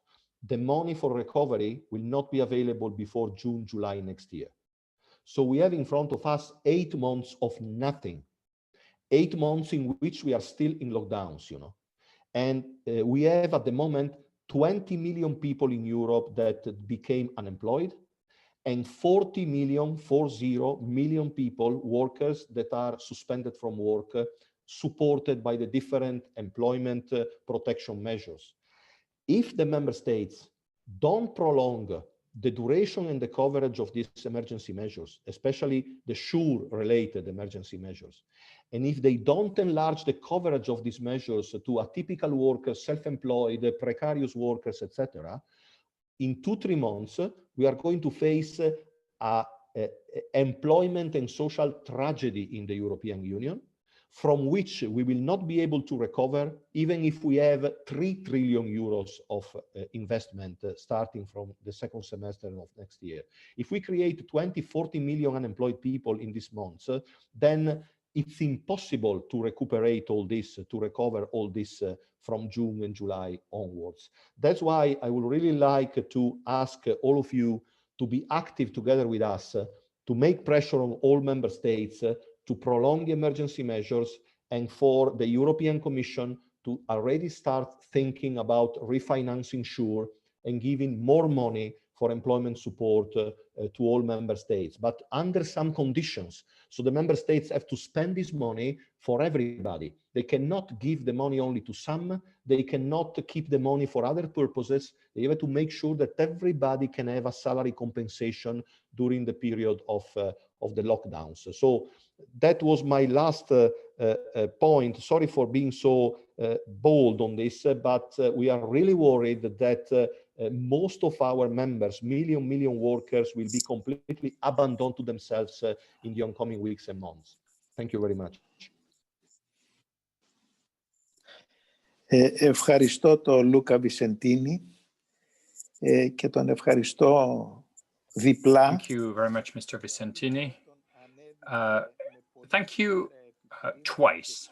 the money for recovery will not be available before June, July next year. So we have in front of us 8 months of nothing, 8 months in which we are still in lockdowns, you know. And we have at the moment 20 million people in Europe that became unemployed, and 40 million people, workers that are suspended from work, supported by the different employment protection measures. If the member states don't prolong the duration and the coverage of these emergency measures, especially the SURE-related emergency measures, and if they don't enlarge the coverage of these measures to atypical workers, self-employed, precarious workers, etc., in 2-3 months, we are going to face a employment and social tragedy in the European Union, from which we will not be able to recover, even if we have 3 trillion euros of investment starting from the second semester of next year. If we create 20-40 million unemployed people in these months, then it's impossible to recuperate all this, to recover all this from June and July onwards. That's why I would really like to ask all of you to be active together with us, to make pressure on all member states to prolong the emergency measures, and for the European Commission to already start thinking about refinancing SURE and giving more money for employment support to all member states, but under some conditions. So the member states have to spend this money for everybody. They cannot give the money only to some. They cannot keep the money for other purposes. They have to make sure that everybody can have a salary compensation during the period of the lockdowns. So that was my last point. Sorry for being so bold on this, but we are really worried that most of our members, million workers, will be completely abandoned to themselves in the oncoming weeks and months. Thank you very much. Ευχαριστώ τον Λούκα Βισεντίνη και τον ευχαριστώ διπλά. Thank you very much, Mr. Vicentini. Thank you twice.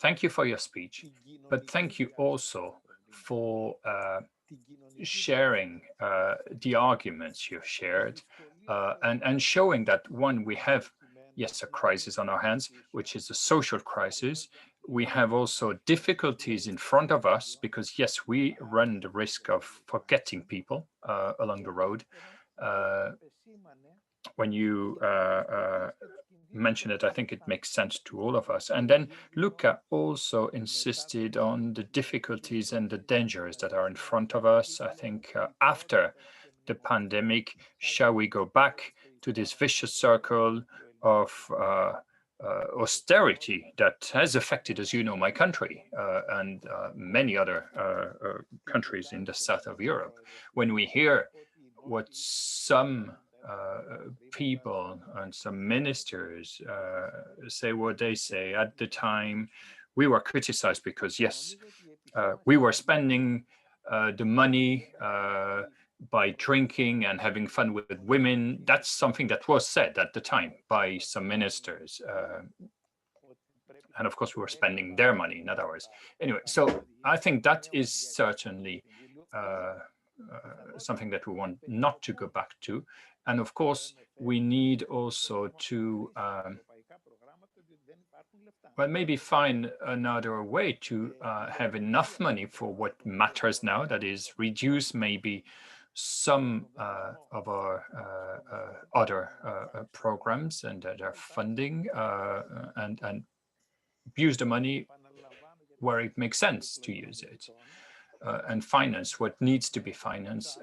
Thank you for your speech, but thank you also for sharing the arguments you've shared and showing that, one, we have, yes, a crisis on our hands, which is a social crisis. We have also difficulties in front of us because, yes, we run the risk of forgetting people along the road. When you mention it, I think it makes sense to all of us. And then Luca also insisted on the difficulties and the dangers that are in front of us. I think after the pandemic, shall we go back to this vicious circle of austerity that has affected, as you know, my country and many other countries in the south of Europe? When we hear what some people and some ministers say what they say, at the time we were criticized because, yes, we were spending the money by drinking and having fun with women. That's something that was said at the time by some ministers. And of course, we were spending their money, not ours. Anyway, so I think that is certainly something that we want not to go back to. And of course, we need also to, well, maybe find another way to have enough money for what matters now, that is, reduce maybe some of our other programs and their funding and use the money where it makes sense to use it and finance what needs to be financed.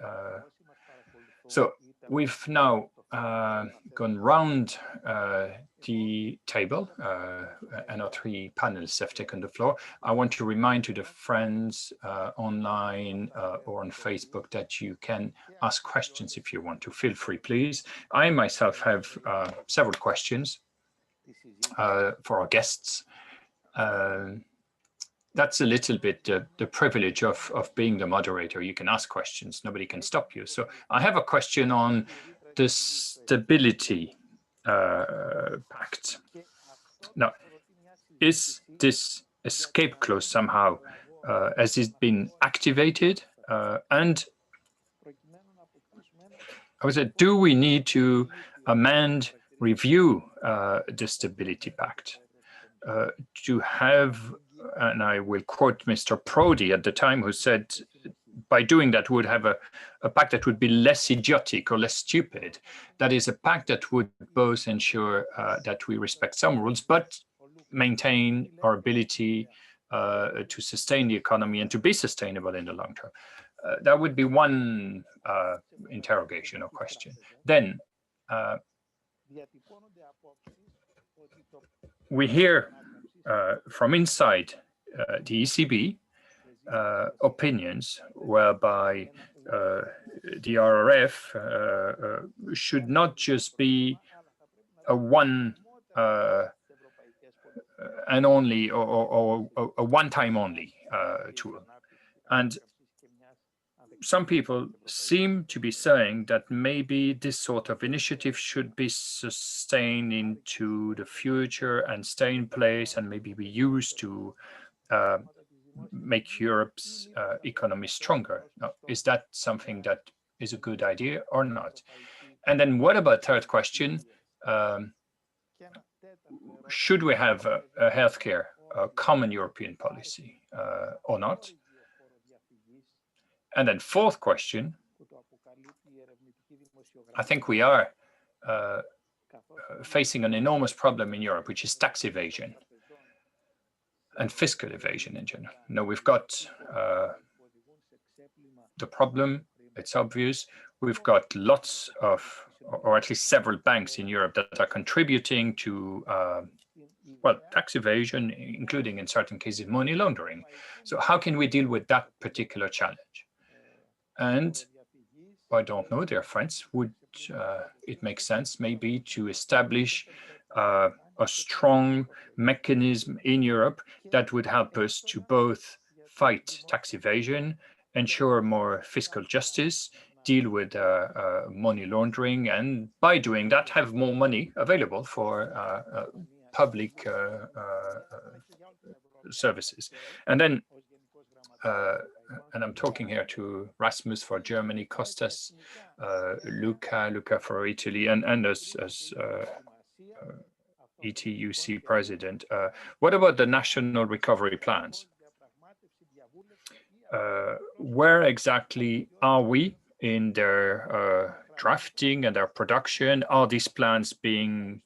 So we've now gone round the table and our three panelists have taken the floor. I want to remind to the friends online or on Facebook that you can ask questions if you want to. Feel free, please. I myself have several questions for our guests. That's a little bit the privilege of being the moderator. You can ask questions, nobody can stop you. So I have a question on the Stability Pact. Now, is this escape clause somehow, has it been activated? And I would say, do we need to amend, review the Stability Pact to have, and I will quote Mr. Prodi at the time, who said, by doing that, would have a pact that would be less idiotic or less stupid. That is a pact that would both ensure that we respect some rules, but maintain our ability to sustain the economy and to be sustainable in the long term. That would be one interrogation or question. Then we hear from inside the ECB opinions whereby the RRF should not just be a one and only or a one-time only tool. And some people seem to be saying that maybe this sort of initiative should be sustained into the future and stay in place and maybe be used to make Europe's economy stronger. Now, is that something that is a good idea or not? And then what about third question? Should we have a healthcare, a common European policy or not? And then fourth question, I think we are facing an enormous problem in Europe, which is tax evasion and fiscal evasion in general. Now we've got the problem, it's obvious. We've got lots of, or at least several banks in Europe that are contributing to well, tax evasion, including in certain cases money laundering. So how can we deal with that particular challenge? And I don't know, dear friends, would it make sense maybe to establish a strong mechanism in Europe that would help us to both fight tax evasion, ensure more fiscal justice, deal with money laundering, and by doing that, have more money available for public services. And then, and I'm talking here to Rasmus for Germany, Costas, Luca for Italy, and as ETUC president. What about the national recovery plans? Where exactly are we in their drafting and their production? Are these plans being,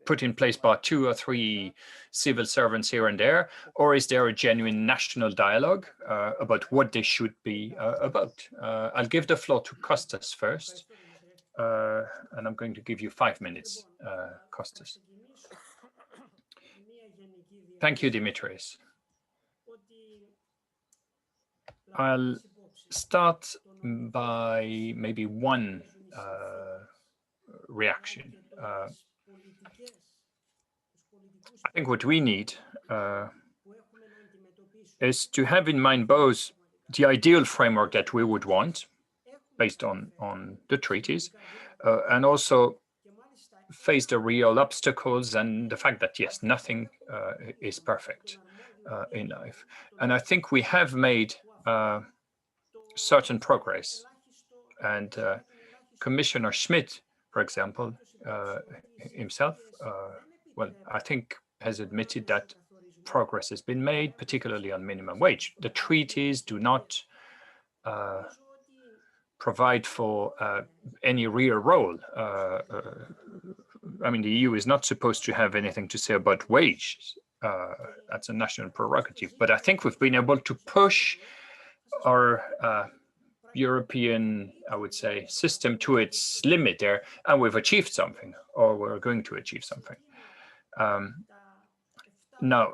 put in place by 2 or 3 civil servants here and there, or is there a genuine national dialogue about what they should be about? I'll give the floor to Costas first, and I'm going to give you 5 minutes, Costas. Thank you, Dimitris. I'll start by maybe one reaction. I think what we need is to have in mind both the ideal framework that we would want based on the treaties, and also face the real obstacles and the fact that, yes, nothing is perfect in life. And I think we have made certain progress. And Commissioner Schmidt, for example, himself, well, I think has admitted that progress has been made, particularly on minimum wage. The treaties do not provide for any real role. I mean, the EU is not supposed to have anything to say about wage. That's a national prerogative. But I think we've been able to push our European, I would say, system to its limit there, and we've achieved something, or we're going to achieve something. Now,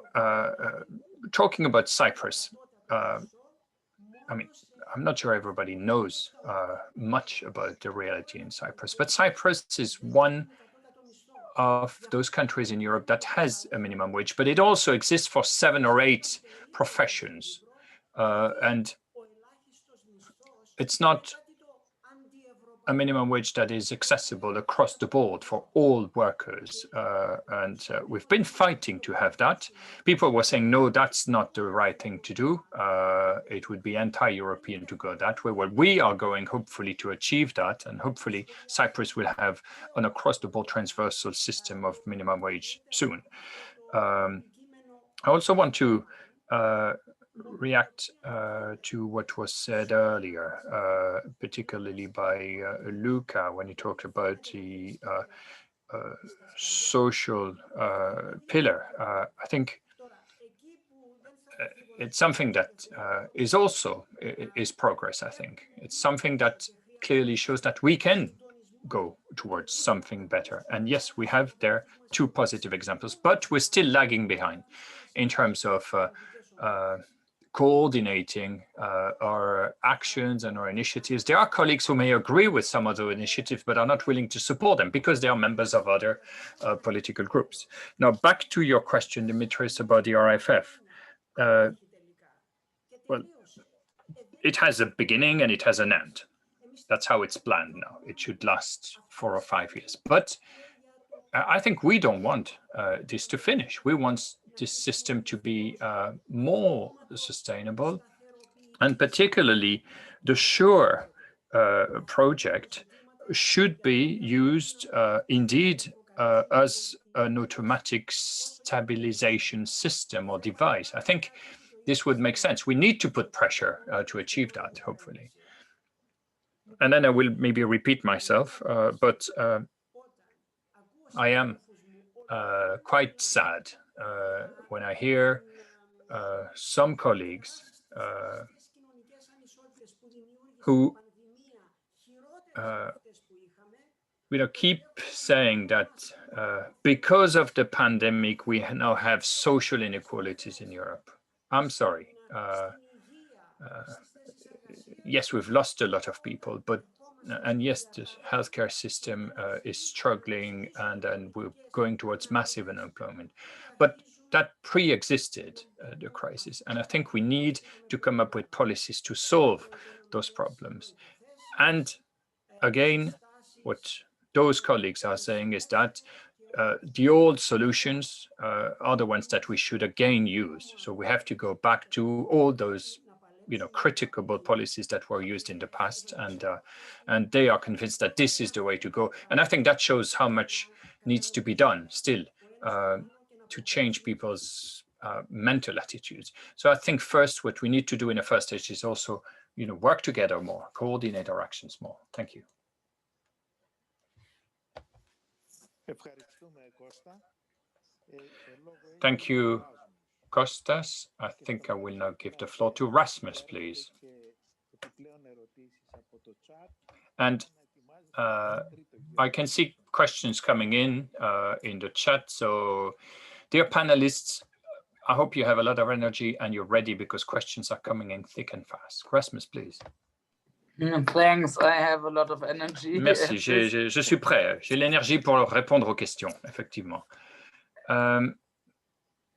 talking about Cyprus, I mean, I'm not sure everybody knows much about the reality in Cyprus, but Cyprus is one of those countries in Europe that has a minimum wage, but it also exists for 7 or 8 professions. And it's not a minimum wage that is accessible across the board for all workers. And we've been fighting to have that. People were saying, no, that's not the right thing to do. It would be anti-European to go that way. Well, we are going hopefully to achieve that. And hopefully Cyprus will have an across-the-board transversal system of minimum wage soon. I also want to react to what was said earlier, particularly by Luca when he talked about the social pillar. I think it's something that is also is progress. I think it's something that clearly shows that we can go towards something better. And yes, we have there 2 positive examples, but we're still lagging behind in terms of coordinating our actions and our initiatives. There are colleagues who may agree with some of the initiatives, but are not willing to support them because they are members of other political groups. Now, back to your question, Dimitris, about the RFF. Well, it has a beginning and it has an end. That's how it's planned now. It should last 4 or 5 years. But I think we don't want this to finish. We want this system to be more sustainable, and particularly the SURE project should be used indeed as an automatic stabilization system or device. I think this would make sense. We need to put pressure to achieve that, hopefully. And then I will maybe repeat myself, but I am quite sad when I hear some colleagues who keep saying that because of the pandemic, we now have social inequalities in Europe. I'm sorry. yes, we've lost a lot of people, but and yes, the healthcare system is struggling, and we're going towards massive unemployment, but that pre-existed the crisis, and I think we need to come up with policies to solve those problems. And again, what those colleagues are saying is that the old solutions are the ones that we should again use. So we have to go back to all those, critical policies that were used in the past, and they are convinced that this is the way to go. And I think that shows how much needs to be done still to change people's mental attitudes. So I think first, what we need to do in the first stage is also, work together more, coordinate our actions more. Thank you. Thank you, Kostas. I think I will now give the floor to Rasmus, please. And I can see questions coming in the chat. So, dear panelists, I hope you have a lot of energy and you're ready, because questions are coming in thick and fast. Rasmus, please. Thanks, I have a lot of energy. Merci, je suis prêt. J'ai l'énergie pour répondre aux questions, effectivement.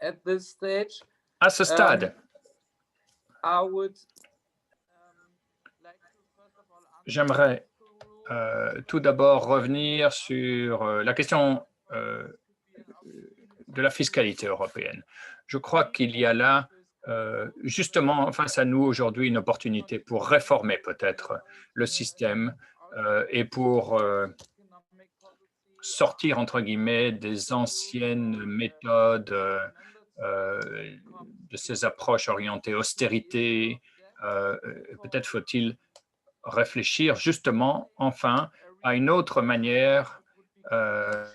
At this stage, à ce stade, I would like to first of all j'aimerais tout d'abord revenir sur la question de la fiscalité européenne. Je crois qu'il y a là justement face à nous aujourd'hui une opportunité pour réformer peut-être le système et pour sortir entre guillemets des anciennes méthodes de ces approches orientées austérité. Peut-être faut-il réfléchir justement enfin à une autre manière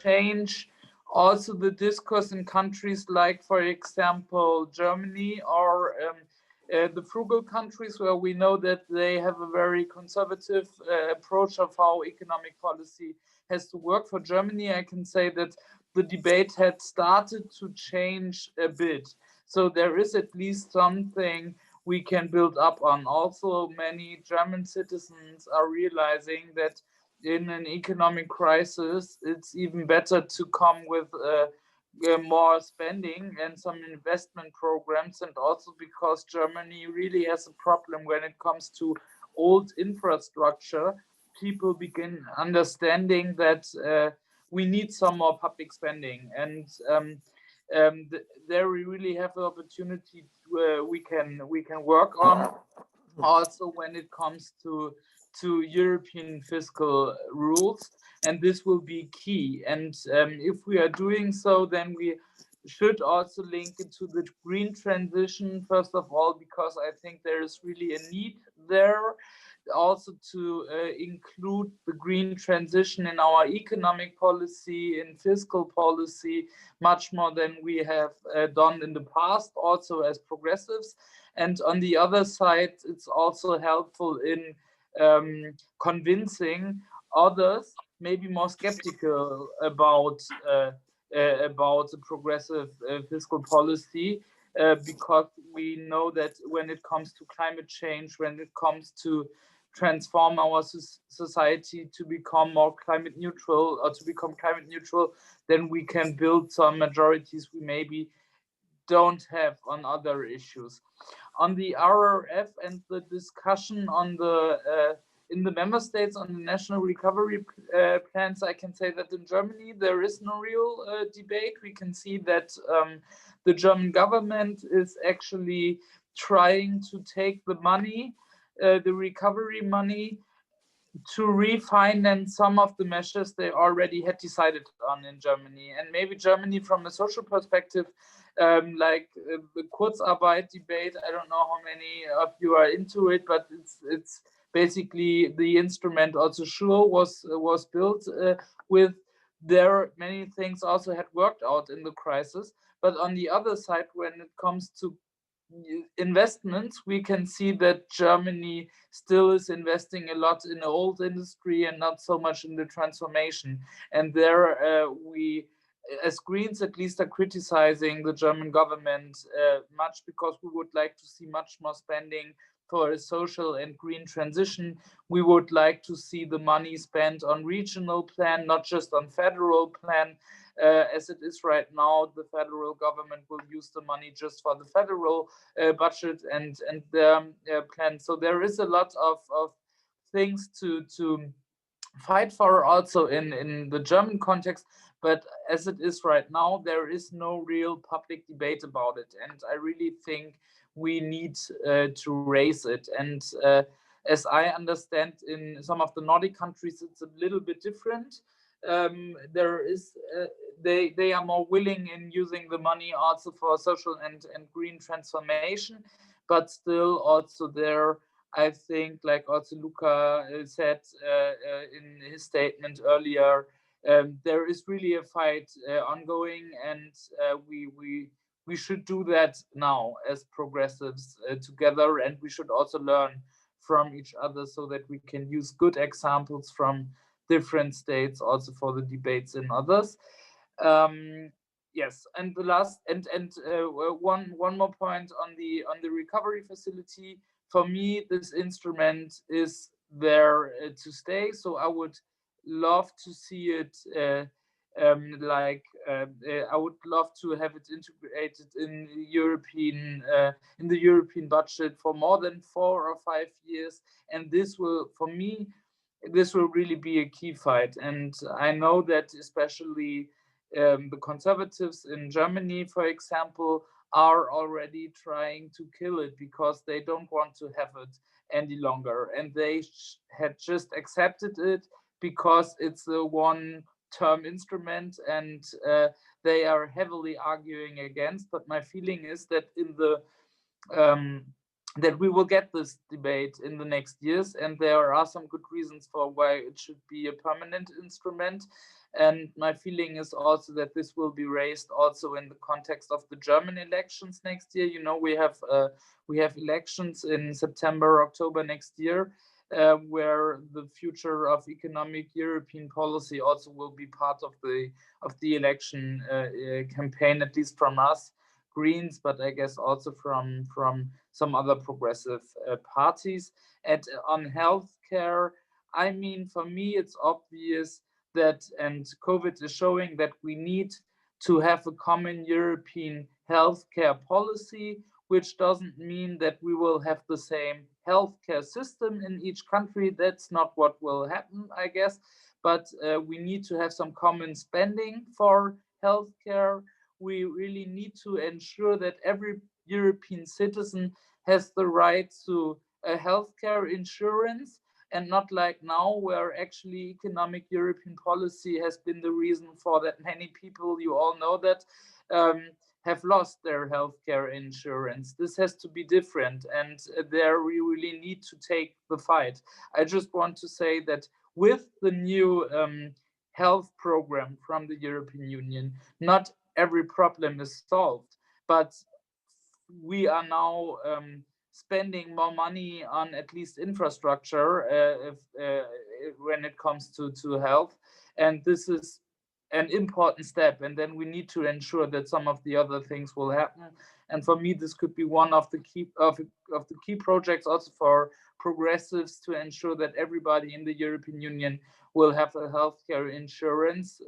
change also the discourse in countries like, for example, Germany or the frugal countries, where we know that they have a very conservative approach of how economic policy has to work. For Germany, I can say that the debate had started to change a bit. So there is at least something we can build up on. Also, many German citizens are realizing that in an economic crisis, it's even better to come with more spending and some investment programs, and also because Germany really has a problem when it comes to old infrastructure. People begin understanding that we need some more public spending, and there we really have the opportunity we can work on. Also, when it comes to European fiscal rules, and this will be key. And if we are doing so, then we should also link it to the green transition, first of all, because I think there is really a need there also to include the green transition in our economic policy, in fiscal policy, much more than we have done in the past, also as progressives. And on the other side, it's also helpful in convincing others, maybe more skeptical about the progressive fiscal policy, because we know that when it comes to climate change, when it comes to transform our society to become more climate neutral, or to become climate neutral, then we can build some majorities we maybe don't have on other issues. On the RRF and the discussion on the in the member states on the national recovery plans, I can say that in Germany there is no real debate. We can see that the German government is actually trying to take the money, the recovery money, to refinance some of the measures they already had decided on in Germany. And maybe Germany, from a social perspective, like the Kurzarbeit debate, I don't know how many of you are into it, but it's basically the instrument also sure was built with. There many things also had worked out in the crisis, but on the other side, when it comes to investments, we can see that Germany still is investing a lot in the old industry and not so much in the transformation. And there we as Greens at least are criticizing the German government much, because we would like to see much more spending for a social and green transition. We would like to see the money spent on regional plan, not just on federal plan. As it is right now, the federal government will use the money just for the federal budget and the plan. So there is a lot of things to fight for also in the German context, but as it is right now, there is no real public debate about it, and I really think we need to raise it. And as I understand, in some of the Nordic countries, it's a little bit different. There is they are more willing in using the money also for social and green transformation, but still also there, I think, like also Luca said in his statement earlier, there is really a fight ongoing, and we should do that now as progressives together, and we should also learn from each other so that we can use good examples from different states also for the debates in others. Yes, and the last and one more point on the recovery facility. For me, this instrument is there to stay. So I would love to see it I would love to have it integrated in the European budget for more than 4 or 5 years. And this will, for me, this will really be a key fight. And I know that especially the conservatives in Germany, for example, are already trying to kill it because they don't want to have it any longer. And they had just accepted it because it's a one-term instrument, and they are heavily arguing against. But my feeling is that in the that we will get this debate in the next years, and there are some good reasons for why it should be a permanent instrument. And my feeling is also that this will be raised also in the context of the German elections next year. You know, we have elections in September, October next year, where the future of economic European policy also will be part of the election campaign, at least from us Greens, but I guess also from some other progressive parties. And on healthcare, I mean, for me, it's obvious that, and COVID is showing that we need to have a common European healthcare policy, which doesn't mean that we will have the same healthcare system in each country. That's not what will happen, I guess. But we need to have some common spending for healthcare. We really need to ensure that every European citizen has the right to a healthcare insurance, and not like now, where actually economic European policy has been the reason for that many people, you all know that, have lost their healthcare insurance. This has to be different, and there we really need to take the fight. I just want to say that with the new health program from the European Union, not every problem is solved, but we are now spending more money on at least infrastructure when it comes to health, and this is an important step. And then we need to ensure that some of the other things will happen. And for me, this could be one of the key projects also for progressives, to ensure that everybody in the European Union will have a healthcare insurance.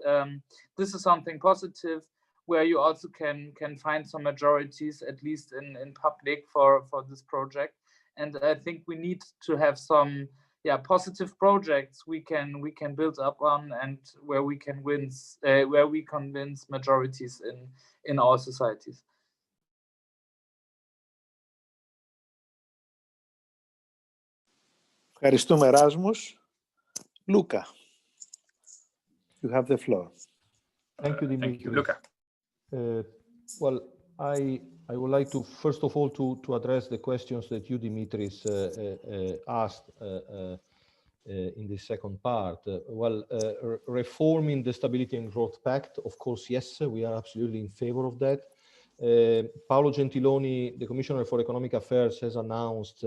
This is something positive, where you also can find some majorities, at least in public, for this project. And I think we need to have some positive projects we can build up on, and where we convince majorities in our societies. Ευχαριστούμε, Erasmus. Luca, you have the floor. Thank you, Dimitris. Thank you, Luca. Well, I would like to, first of all, to address the questions that you, Dimitris, asked in the second part. Reforming the Stability and Growth Pact, of course, yes, we are absolutely in favor of that. Paolo Gentiloni, the Commissioner for Economic Affairs, has announced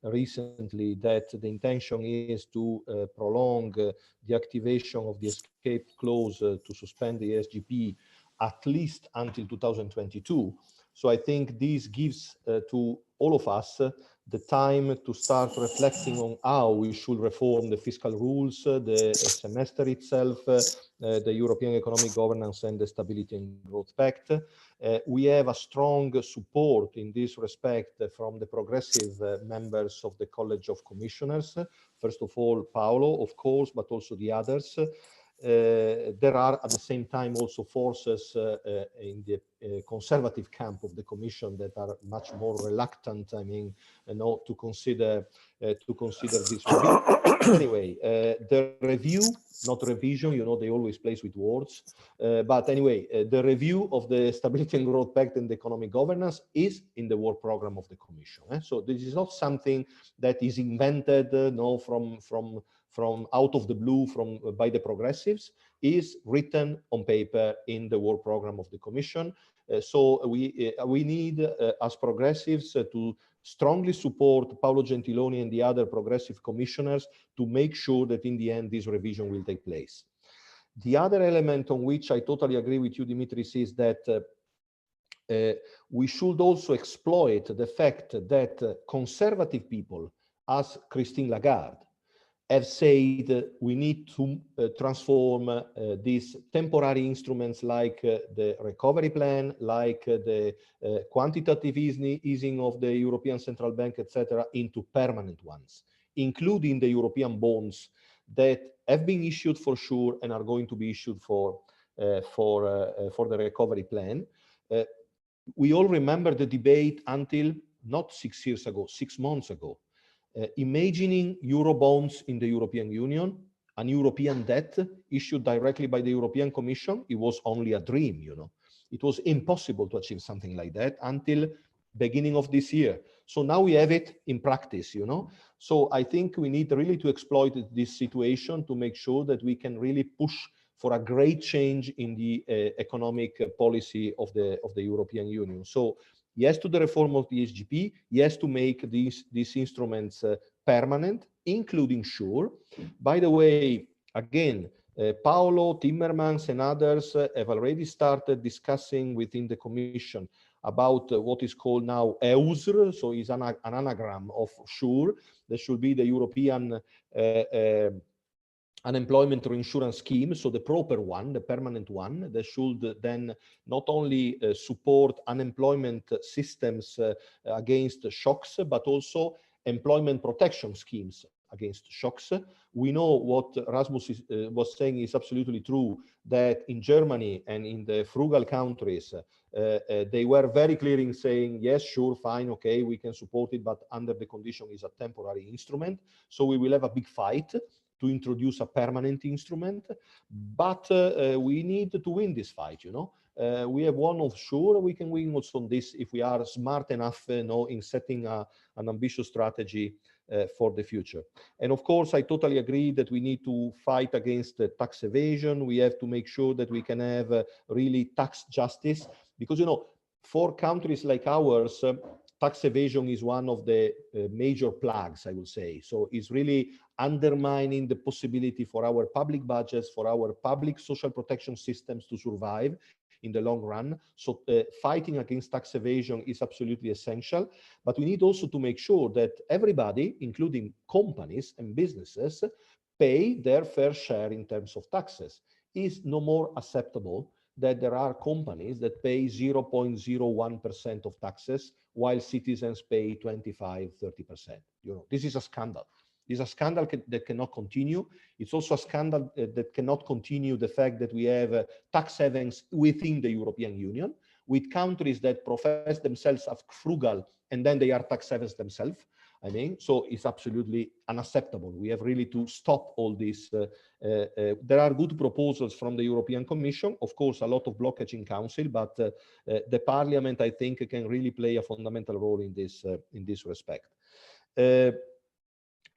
recently that the intention is to prolong the activation of the escape clause to suspend the SGP at least until 2022. So I think this gives to all of us the time to start reflecting on how we should reform the fiscal rules, the semester itself, the European Economic Governance and the Stability and Growth Pact. We have a strong support in this respect from the progressive members of the College of Commissioners. First of all, Paolo, of course, but also the others. There are at the same time also forces in the conservative camp of the Commission that are much more reluctant, I mean, to consider this review. Anyway, the review, not revision, you know, they always plays with words. But anyway, the review of the Stability and Growth Pact and economic governance is in the work program of the Commission. So this is not something that is invented from out of the blue by the progressives, is written on paper in the work program of the Commission. So we need, as progressives, to strongly support Paolo Gentiloni and the other progressive commissioners to make sure that in the end this revision will take place. The other element on which I totally agree with you, Dimitris, is that we should also exploit the fact that conservative people, as Christine Lagarde, have said we need to transform these temporary instruments like the recovery plan, like the quantitative easing of the European Central Bank, etc., into permanent ones, including the European bonds that have been issued for sure and are going to be issued for the recovery plan. We all remember the debate until not 6 years ago, 6 months ago. Imagining Eurobonds in the European Union, an European debt issued directly by the European Commission, it was only a dream, you know. It was impossible to achieve something like that until beginning of this year. So now we have it in practice, you know. So I think we need really to exploit this situation to make sure that we can really push for a great change in the economic policy of the European Union. So yes to the reform of the SGP, yes to make these instruments permanent, including SURE. By the way, again, Paolo, Timmermans and others have already started discussing within the Commission about what is called now EUSR, so it's an anagram of SURE. There should be the European unemployment reinsurance scheme, so the proper one, the permanent one, that should then not only support unemployment systems against shocks, but also employment protection schemes against shocks. We know what Rasmus was saying is absolutely true, that in Germany and in the frugal countries, they were very clear in saying, yes, sure, fine, okay, we can support it, but under the condition is a temporary instrument. So we will have a big fight to introduce a permanent instrument, but we need to win this fight, you know. We have won of SURE, we can win also on this if we are smart enough in setting an ambitious strategy for the future. And of course, I totally agree that we need to fight against tax evasion. We have to make sure that we can have really tax justice, because, you know, for countries like ours, tax evasion is one of the major plagues, I will say. So it's really undermining the possibility for our public budgets, for our public social protection systems to survive in the long run. So fighting against tax evasion is absolutely essential. But we need also to make sure that everybody, including companies and businesses, pay their fair share in terms of taxes. It's no more acceptable that there are companies that pay 0.01% of taxes while citizens pay 25, 30%. You know, this is a scandal. It's a scandal that cannot continue. It's also a scandal that cannot continue the fact that we have tax havens within the European Union, with countries that profess themselves as frugal and then they are tax havens themselves. I mean, so it's absolutely unacceptable. We have really to stop all this. There are good proposals from the European Commission, of course, a lot of blockage in Council, but the Parliament, I think, can really play a fundamental role in this respect.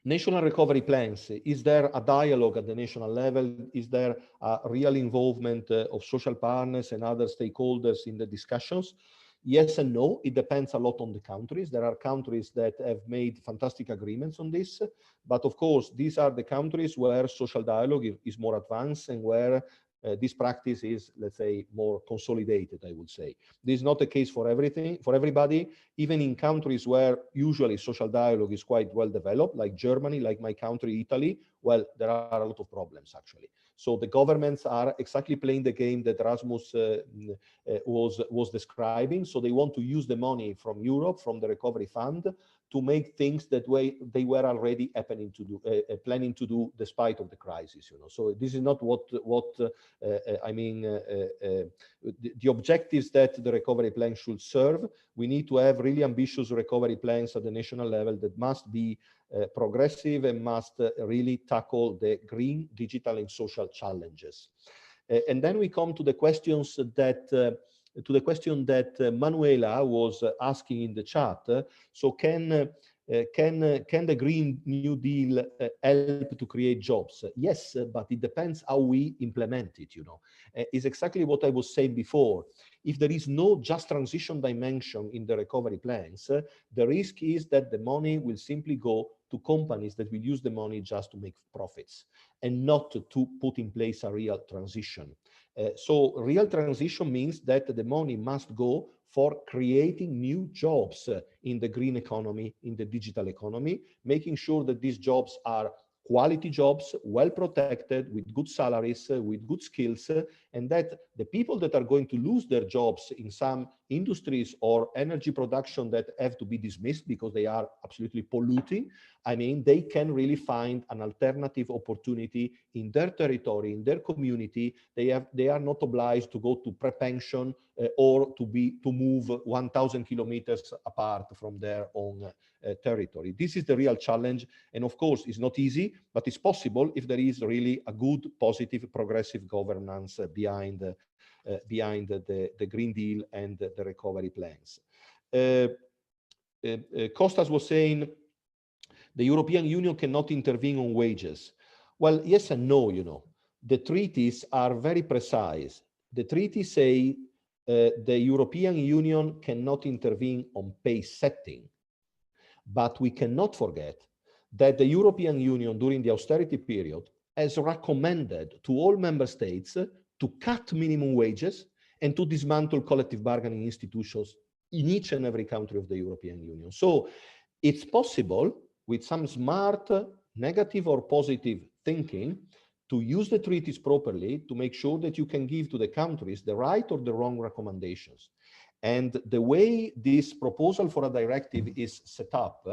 National recovery plans, is there a dialogue at the national level? Is there a real involvement of social partners and other stakeholders in the discussions? Yes and no. It depends a lot on the countries. There are countries that have made fantastic agreements on this, but of course, these are the countries where social dialogue is more advanced and where this practice is, let's say, more consolidated, I would say. This is not the case for everything, for everybody. Even in countries where usually social dialogue is quite well developed, like Germany, like my country, Italy, well, there are a lot of problems, actually. So the governments are exactly playing the game that Rasmus was describing. So they want to use the money from Europe, from the recovery fund, to make things that way they were already happening to do, planning to do despite of the crisis. You know, so this is not what I mean. The objectives that the recovery plan should serve. We need to have really ambitious recovery plans at the national level that must be progressive and must really tackle the green, digital, and social challenges. And then we come to the questions that to the question that Manuela was asking in the chat. So can the Green New Deal help to create jobs? Yes, but it depends how we implement it. You know, is exactly what I was saying before. If there is no just transition dimension in the recovery plans, the risk is that the money will simply go to companies that will use the money just to make profits and not to put in place a real transition. So real transition means that the money must go for creating new jobs in the green economy, in the digital economy, making sure that these jobs are quality jobs, well protected, with good salaries, with good skills, and that the people that are going to lose their jobs in some industries or energy production that have to be dismissed because they are absolutely polluting, I mean, they can really find an alternative opportunity in their territory, in their community. They are not obliged to go to pre-pension or to move 1,000 kilometers apart from their own territory. This is the real challenge, and of course, it's not easy, but it's possible if there is really a good, positive, progressive governance behind the Green Deal and the recovery plans. Kostas was saying the European Union cannot intervene on wages. Well, yes and no, you know. The treaties are very precise. The treaties say the European Union cannot intervene on pay setting. But we cannot forget that the European Union during the austerity period has recommended to all member states to cut minimum wages and to dismantle collective bargaining institutions in each and every country of the European Union. So it's possible with some smart, negative or positive thinking to use the treaties properly to make sure that you can give to the countries the right or the wrong recommendations. And the way this proposal for a directive is set up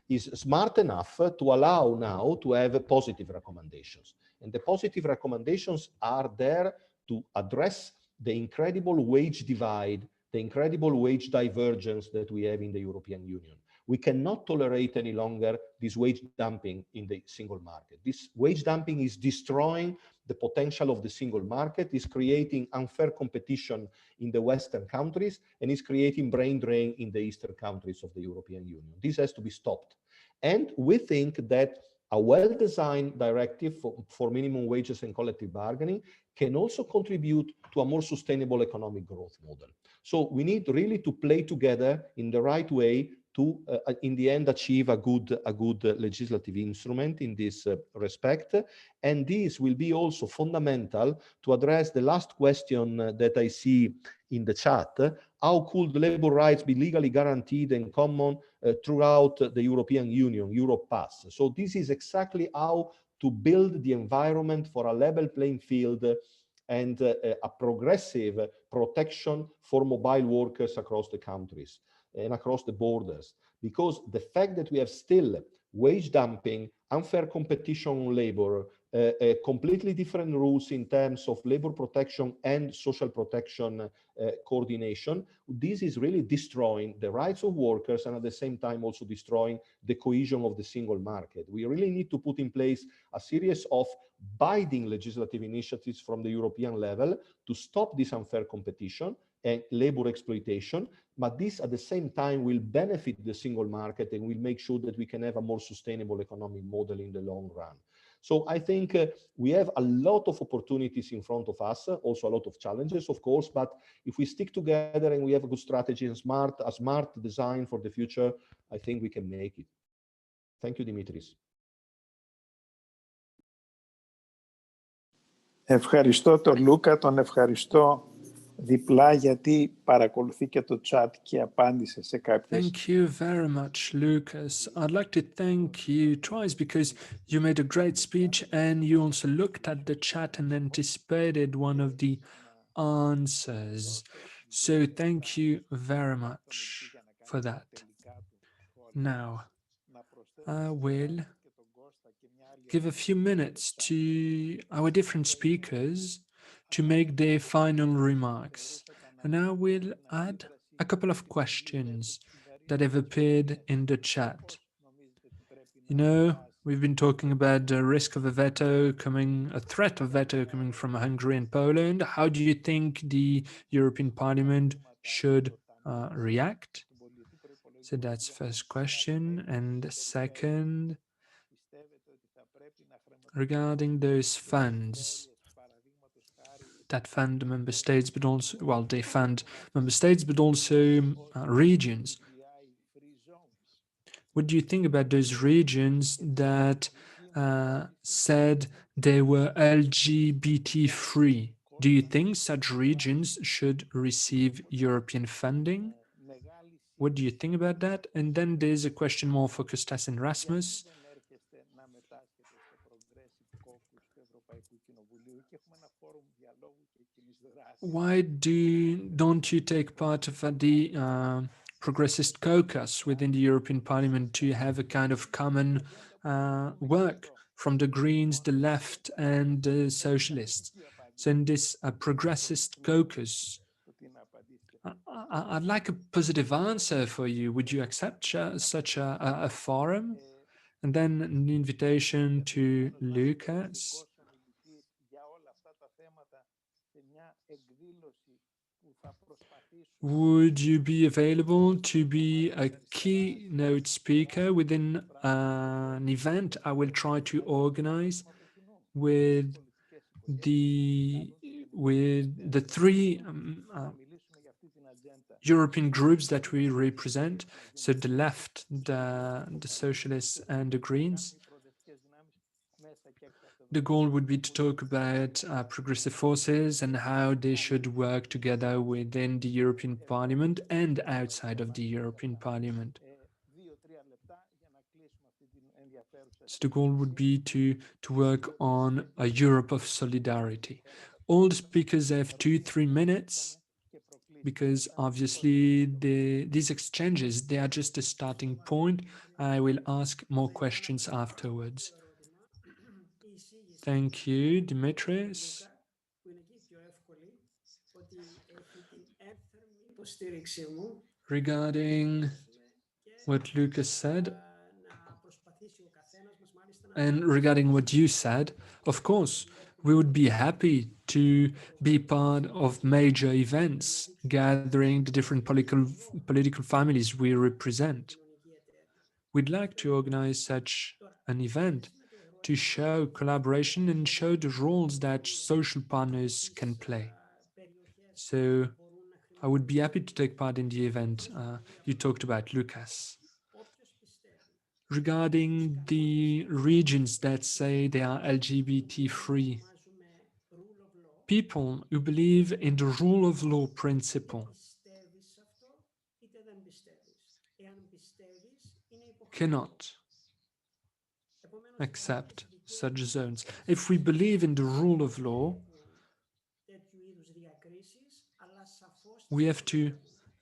is smart enough to allow now to have positive recommendations. And the positive recommendations are there to address the incredible wage divide, the incredible wage divergence that we have in the European Union. We cannot tolerate any longer this wage dumping in the single market. This wage dumping is destroying the potential of the single market, is creating unfair competition in the Western countries, and is creating brain drain in the Eastern countries of the European Union. This has to be stopped. And we think that a well-designed directive for minimum wages and collective bargaining can also contribute to a more sustainable economic growth model. So we need really to play together in the right way to, in the end, achieve a good legislative instrument in this respect. And this will be also fundamental to address the last question that I see in the chat. How could labor rights be legally guaranteed and common throughout the European Union, Europe Pass? So this is exactly how to build the environment for a level playing field and a progressive protection for mobile workers across the countries and across the borders, because the fact that we have still wage dumping, unfair competition on labor, completely different rules in terms of labor protection and social protection coordination, this is really destroying the rights of workers and at the same time also destroying the cohesion of the single market. We really need to put in place a series of binding legislative initiatives from the European level to stop this unfair competition and labor exploitation, but this at the same time will benefit the single market and will make sure that we can have a more sustainable economic model in the long run. So I think we have a lot of opportunities in front of us, also a lot of challenges, of course, but if we stick together and we have a good strategy and a smart design for the future, I think we can make it. Thank you, Dimitris. Ευχαριστώ τον Λούκα, τον ευχαριστώ διπλά γιατί παρακολουθεί και το chat και απάντησε σε κάποιες. Thank you very much, Lucas. I'd like to thank you twice because you made a great speech and you also looked at the chat and anticipated one of the answers. So thank you very much for that. Now, I will give a few minutes to our different speakers to make their final remarks. And I will add a couple of questions that have appeared in the chat. You know, we've been talking about the risk of a veto coming, a threat of veto coming from Hungary and Poland. How do you think the European Parliament should react? So that's first question. And second, regarding those funds that fund member states, but also, well, they fund member states, but also regions. What do you think about those regions that said they were LGBT free? Do you think such regions should receive European funding? What do you think about that? And then there's a question more for Kostas and Rasmus. Why don't you take part of the progressist caucus within the European Parliament to have a kind of common work from the Greens, the left, and the Socialists? So in this progressist caucus, I'd like a positive answer for you. Would you accept such a forum? And then an invitation to Lucas. Would you be available to be a keynote speaker within an event I will try to organize with the three European groups that we represent, so the left, the Socialists, and the Greens? The goal would be to talk about progressive forces and how they should work together within the European Parliament and outside of the European Parliament. So the goal would be to work on a Europe of solidarity. All the speakers have 2-3 minutes because obviously these exchanges, they are just a starting point. I will ask more questions afterwards. Thank you, Dimitris. Regarding what Lucas said, and regarding what you said, of course, we would be happy to be part of major events, gathering the different political families we represent. We'd like to organize such an event to show collaboration and show the roles that social partners can play. So I would be happy to take part in the event you talked about, Lucas. Regarding the regions that say they are LGBT-free, people who believe in the rule of law principle cannot accept such zones. If we believe in the rule of law, we have to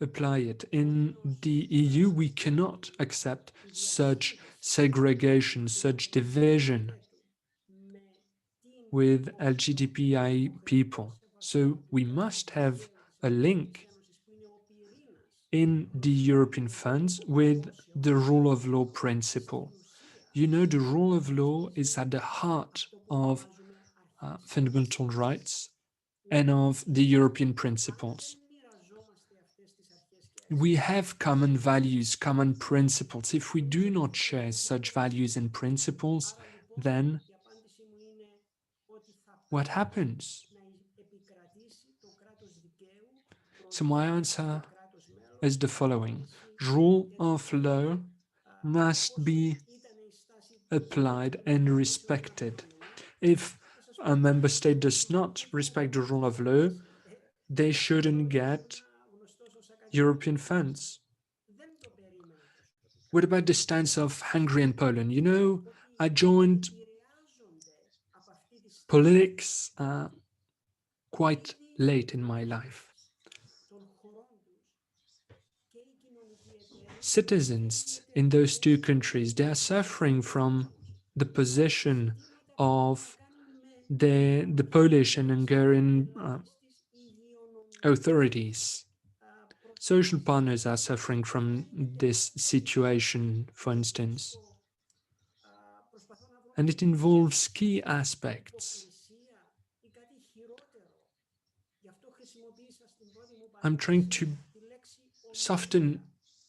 apply it. In the EU, we cannot accept such segregation, such division with LGBTI people. So we must have a link in the European funds with the rule of law principle. You know, the rule of law is at the heart of fundamental rights and of the European principles. We have common values, common principles. If we do not share such values and principles, then what happens? So my answer is the following. Rule of law must be applied and respected. If a member state does not respect the rule of law, they shouldn't get European funds. What about the stance of Hungary and Poland? You know, I joined politics quite late in my life. Citizens in those two countries, they are suffering from the position of the Polish and Hungarian authorities. Social partners are suffering from this situation, for instance. And it involves key aspects. I'm trying to soften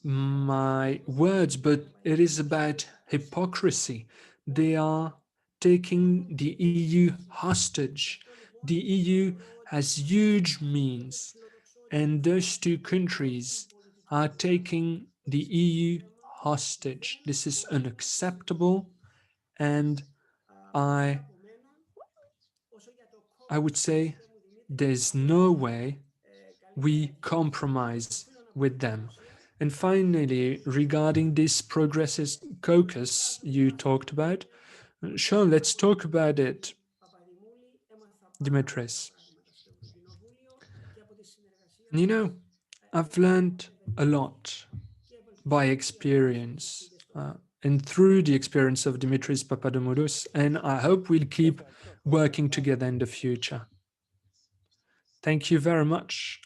my words, but it is about hypocrisy. They are taking the EU hostage. The EU has huge means, and those two countries are taking the EU hostage. This is unacceptable, and I would say there's no way we compromise with them. And finally, regarding this progressive caucus you talked about, sure, let's talk about it, Dimitris. You know, I've learned a lot by experience and through the experience of Dimitris Papadomoulos, and I hope we'll keep working together in the future. Thank you very much,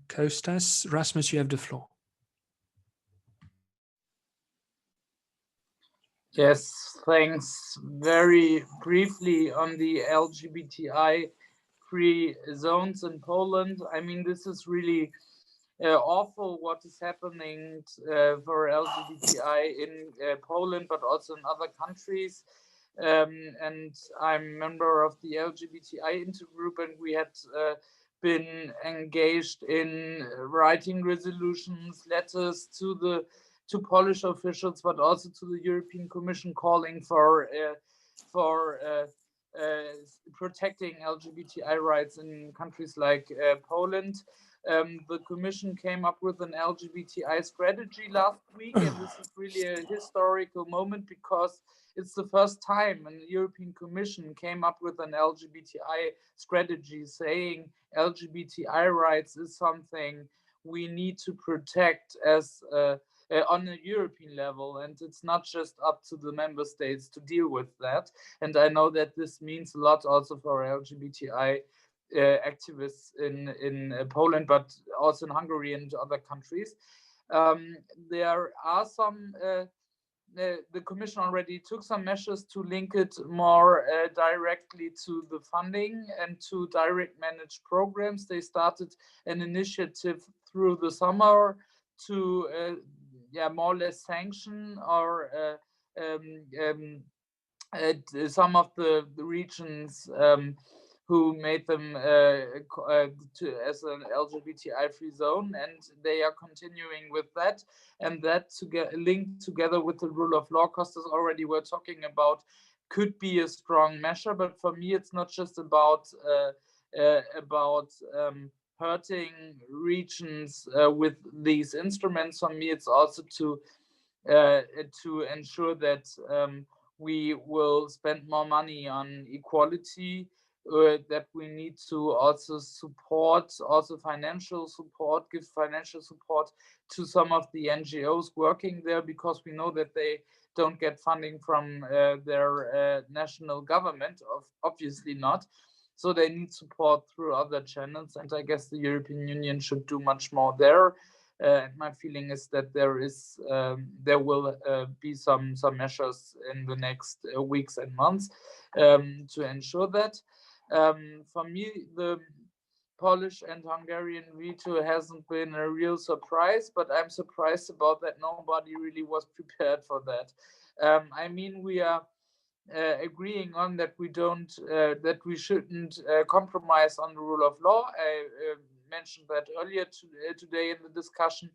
Kostas. Rasmus, you have the floor. Yes, thanks. Very briefly on the LGBTI-free zones in Poland. I mean, this is really awful what is happening for LGBTI in Poland, but also in other countries. And I'm a member of the LGBTI intergroup, and we had been engaged in writing resolutions, letters to Polish officials, but also to the European Commission, calling for protecting LGBTI rights in countries like Poland. The Commission came up with an LGBTI strategy last week, and this is really a historical moment because it's the first time the European Commission came up with an LGBTI strategy saying LGBTI rights is something we need to protect as on a European level, and it's not just up to the member states to deal with that. And I know that this means a lot also for LGBTI activists in Poland, but also in Hungary and other countries. There are some, the Commission already took some measures to link it more directly to the funding and to direct managed programs. They started an initiative through the summer to more or less sanction or some of the regions who made them as an LGBTI-free zone, and they are continuing with that. And that linked together with the rule of law, Kostas already were talking about, could be a strong measure. But for me, it's not just about hurting regions with these instruments. For me, it's also to ensure that we will spend more money on equality, that we need to also support, also financial support, give financial support to some of the NGOs working there, because we know that they don't get funding from their national government, obviously not. So they need support through other channels, and I guess the European Union should do much more there. And my feeling is that there will be some measures in the next weeks and months to ensure that. For me, the Polish and Hungarian veto hasn't been a real surprise, but I'm surprised about that. Nobody really was prepared for that. I mean, we are agreeing on that that we shouldn't compromise on the rule of law. I mentioned that earlier today in the discussion,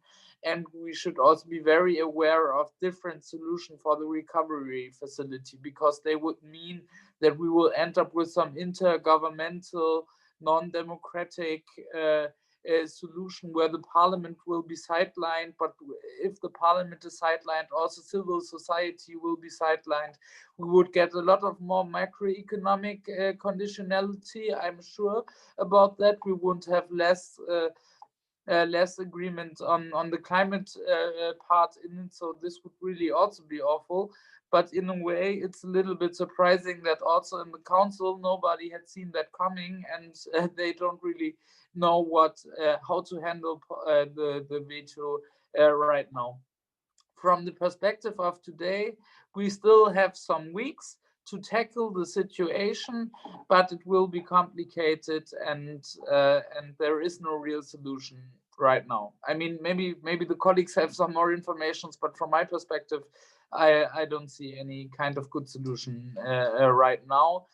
and we should also be very aware of different solutions for the recovery facility, because they would mean that we will end up with some intergovernmental, non-democratic solution where the parliament will be sidelined. But if the parliament is sidelined, also civil society will be sidelined. We would get a lot of more macroeconomic conditionality, I'm sure about that. We won't have less agreement on the climate part in it, so this would really also be awful. But in a way, it's a little bit surprising that also in the council nobody had seen that coming, and they don't really know how to handle the veto right now. From the perspective of today, we still have some weeks to tackle the situation, but it will be complicated, and there is no real solution right now. I mean, maybe the colleagues have some more information, but from my perspective, I don't see any kind of good solution right now.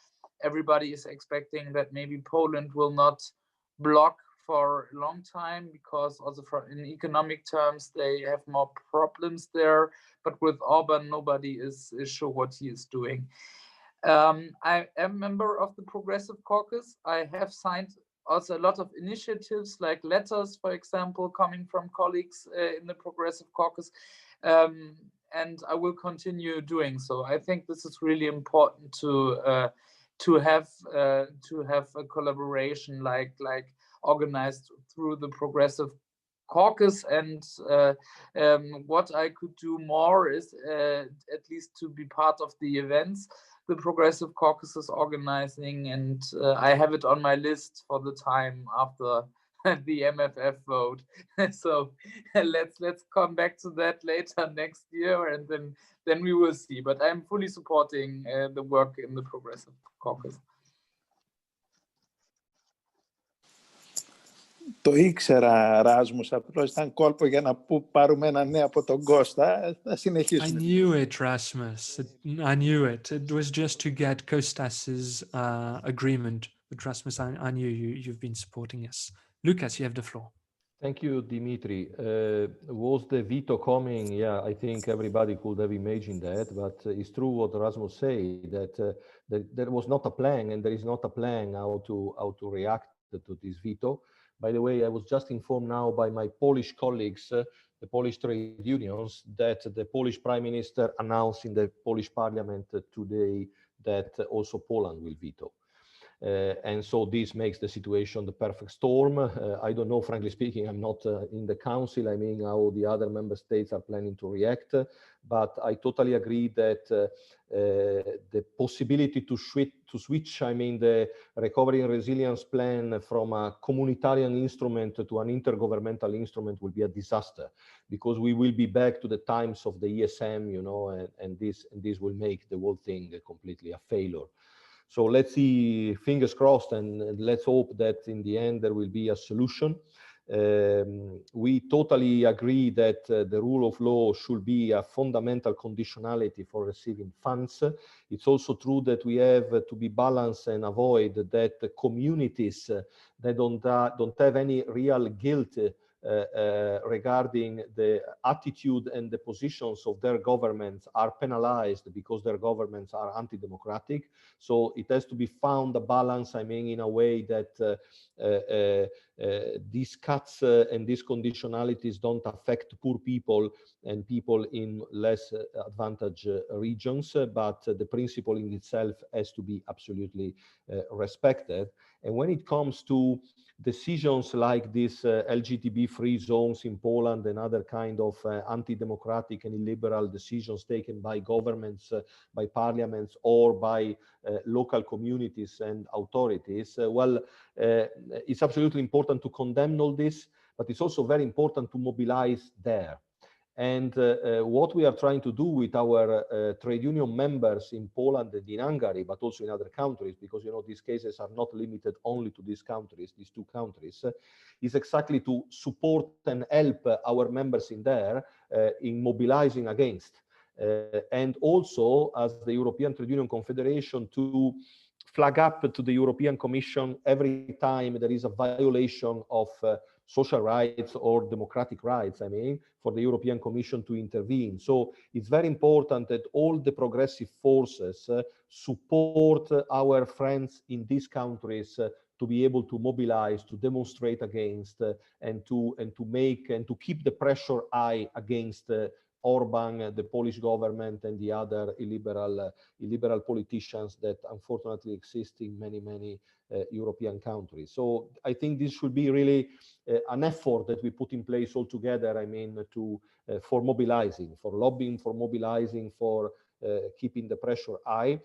Everybody is expecting that maybe Poland will not block for a long time, because also in economic terms they have more problems there. But with Orban, nobody is sure what he is doing. I am a member of the Progressive Caucus. I have signed also a lot of initiatives, like letters, for example, coming from colleagues in the Progressive Caucus, and I will continue doing so. I think this is really important to have a collaboration like organized through the Progressive Caucus. And what I could do more is at least to be part of the events the Progressive Caucus is organizing, and I have it on my list for the time after the MFF vote. So let's come back to that later next year, and then we will see. But I'm fully supporting the work in the Progressive Caucus. Το ήξερα, Ράσμους, απλώς ήταν κόλπο για να πάρουμε ένα ναι από τον Κώστα. Θα συνεχίσουμε. I knew it, Rasmus. I knew it. It was just to get Kostas's agreement. But Rasmus, I knew you've been supporting us. Lucas, you have the floor. Thank you, Dimitri. Was the veto coming? Yeah, I think everybody could have imagined that, but it's true what Rasmus said, that there was not a plan, and there is not a plan how to react to this veto. By the way, I was just informed now by my Polish colleagues, the Polish trade unions, that the Polish Prime Minister announced in the Polish Parliament today that also Poland will veto. And so this makes the situation the perfect storm. I don't know, frankly speaking, I'm not in the council. I mean, how the other member states are planning to react. But I totally agree that the possibility to switch, I mean, the recovery and resilience plan from a communitarian instrument to an intergovernmental instrument will be a disaster, because we will be back to the times of the ESM, you know, and this will make the whole thing completely a failure. So let's see, fingers crossed, and let's hope that in the end there will be a solution. We totally agree that the rule of law should be a fundamental conditionality for receiving funds. It's also true that we have to be balanced and avoid that communities that don't have any real guilt regarding the attitude and the positions of their governments are penalized because their governments are anti-democratic. So it has to be found a balance, I mean, in a way that these cuts and these conditionalities don't affect poor people and people in less advantaged regions, but the principle in itself has to be absolutely respected. And when it comes to decisions like these LGTB-free zones in Poland and other kind of anti-democratic and illiberal decisions taken by governments, by parliaments, or by local communities and authorities, it's absolutely important to condemn all this, but it's also very important to mobilize there. And what we are trying to do with our trade union members in Poland and in Hungary, but also in other countries, because, you know, these cases are not limited only to these countries, these two countries, is exactly to support and help our members in there in mobilizing against. and also as the European Trade Union Confederation to flag up to the European Commission every time there is a violation of social rights or democratic rights, I mean, for the European Commission to intervene. So it's very important that all the progressive forces support our friends in these countries to be able to mobilize, to demonstrate against, and to keep the pressure high against Orban, the Polish government, and the other illiberal politicians that unfortunately exist in many European countries. So I think this should be really an effort that we put in place all together, I mean, for mobilizing, for lobbying, for mobilizing, for keeping the pressure high.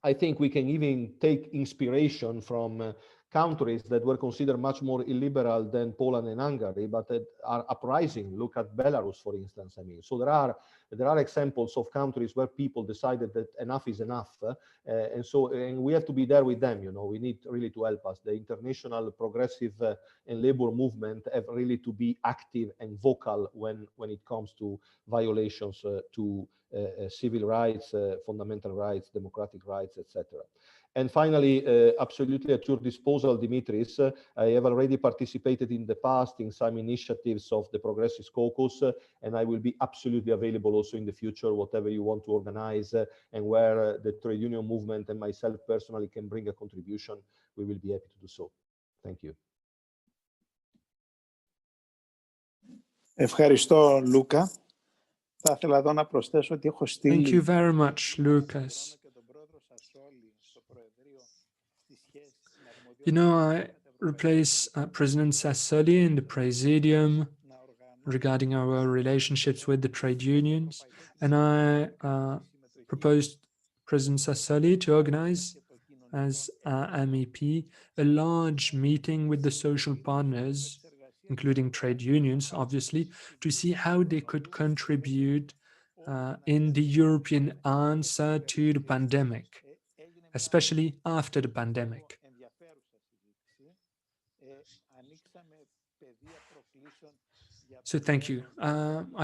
I think we can even take inspiration from countries that were considered much more illiberal than Poland and Hungary, but that are uprising. Look at Belarus, for instance. I mean, so there are examples of countries where people decided that enough is enough, and we have to be there with them. You know, we need really to help us. The international progressive and labor movement have really to be active and vocal when it comes to violations to civil rights, fundamental rights, democratic rights, etc. And finally, absolutely at your disposal, Dimitris, I have already participated in the past in some initiatives of the Progressive Caucus, and I will be absolutely available also in the future, whatever you want to organize, and where the trade union movement and myself personally can bring a contribution, we will be happy to do so. Thank you. Ευχαριστώ, Λούκα. Θα ήθελα εδώ να προσθέσω ότι έχω στείλει... Thank you very much, Lucas. You know, I replace President Sassoli in the Presidium regarding our relationships with the trade unions, and I proposed President Sassoli to organize, as MEP, a large meeting with the social partners, including trade unions, obviously, to see how they could contribute in the European answer to the pandemic, especially after the pandemic. So thank you.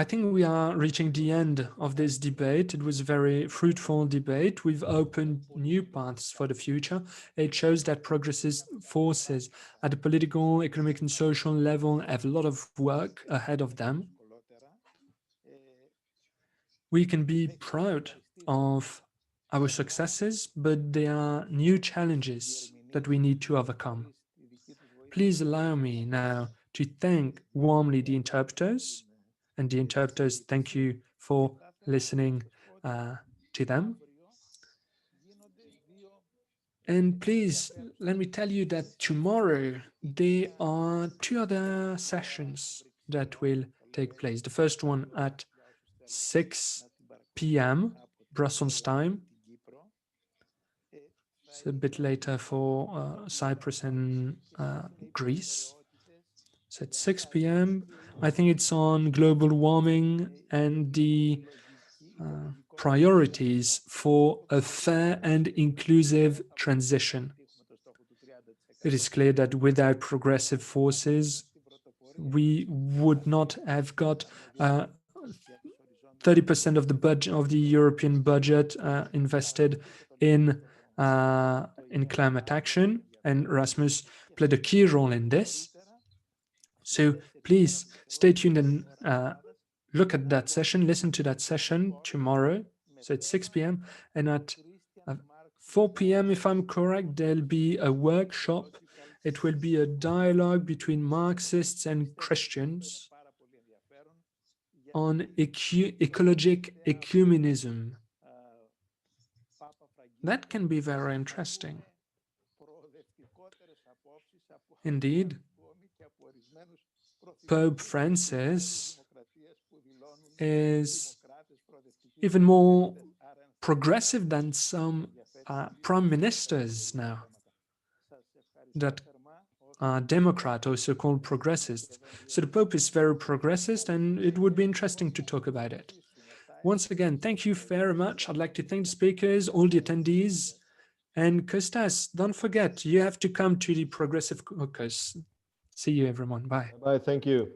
I think we are reaching the end of this debate. It was a very fruitful debate. We've opened new paths for the future. It shows that progressive forces at the political, economic, and social level have a lot of work ahead of them. We can be proud of our successes, but there are new challenges that we need to overcome. Please allow me now to thank warmly the interpreters, and the interpreters, thank you for listening to them. And please, let me tell you that tomorrow there are two other sessions that will take place. The first one at 6 p.m. Brussels time. It's a bit later for Cyprus and Greece. So at 6 p.m., I think it's on global warming and the priorities for a fair and inclusive transition. It is clear that without progressive forces, we would not have got 30% of the budget of the European budget invested in climate action, and Erasmus played a key role in this. So please stay tuned and look at that session, listen to that session tomorrow. So at 6 p.m. and at 4 p.m., if I'm correct, there'll be a workshop. It will be a dialogue between Marxists and Christians on ecologic ecumenism. That can be very interesting. Indeed, Pope Francis is even more progressive than some prime ministers now that are Democrat, also called progressists. So the Pope is very progressist, and it would be interesting to talk about it. Once again, thank you very much. I'd like to thank the speakers, all the attendees, and Kostas, don't forget, you have to come to the Progressive Caucus. See you, everyone. Bye. Bye. Thank you.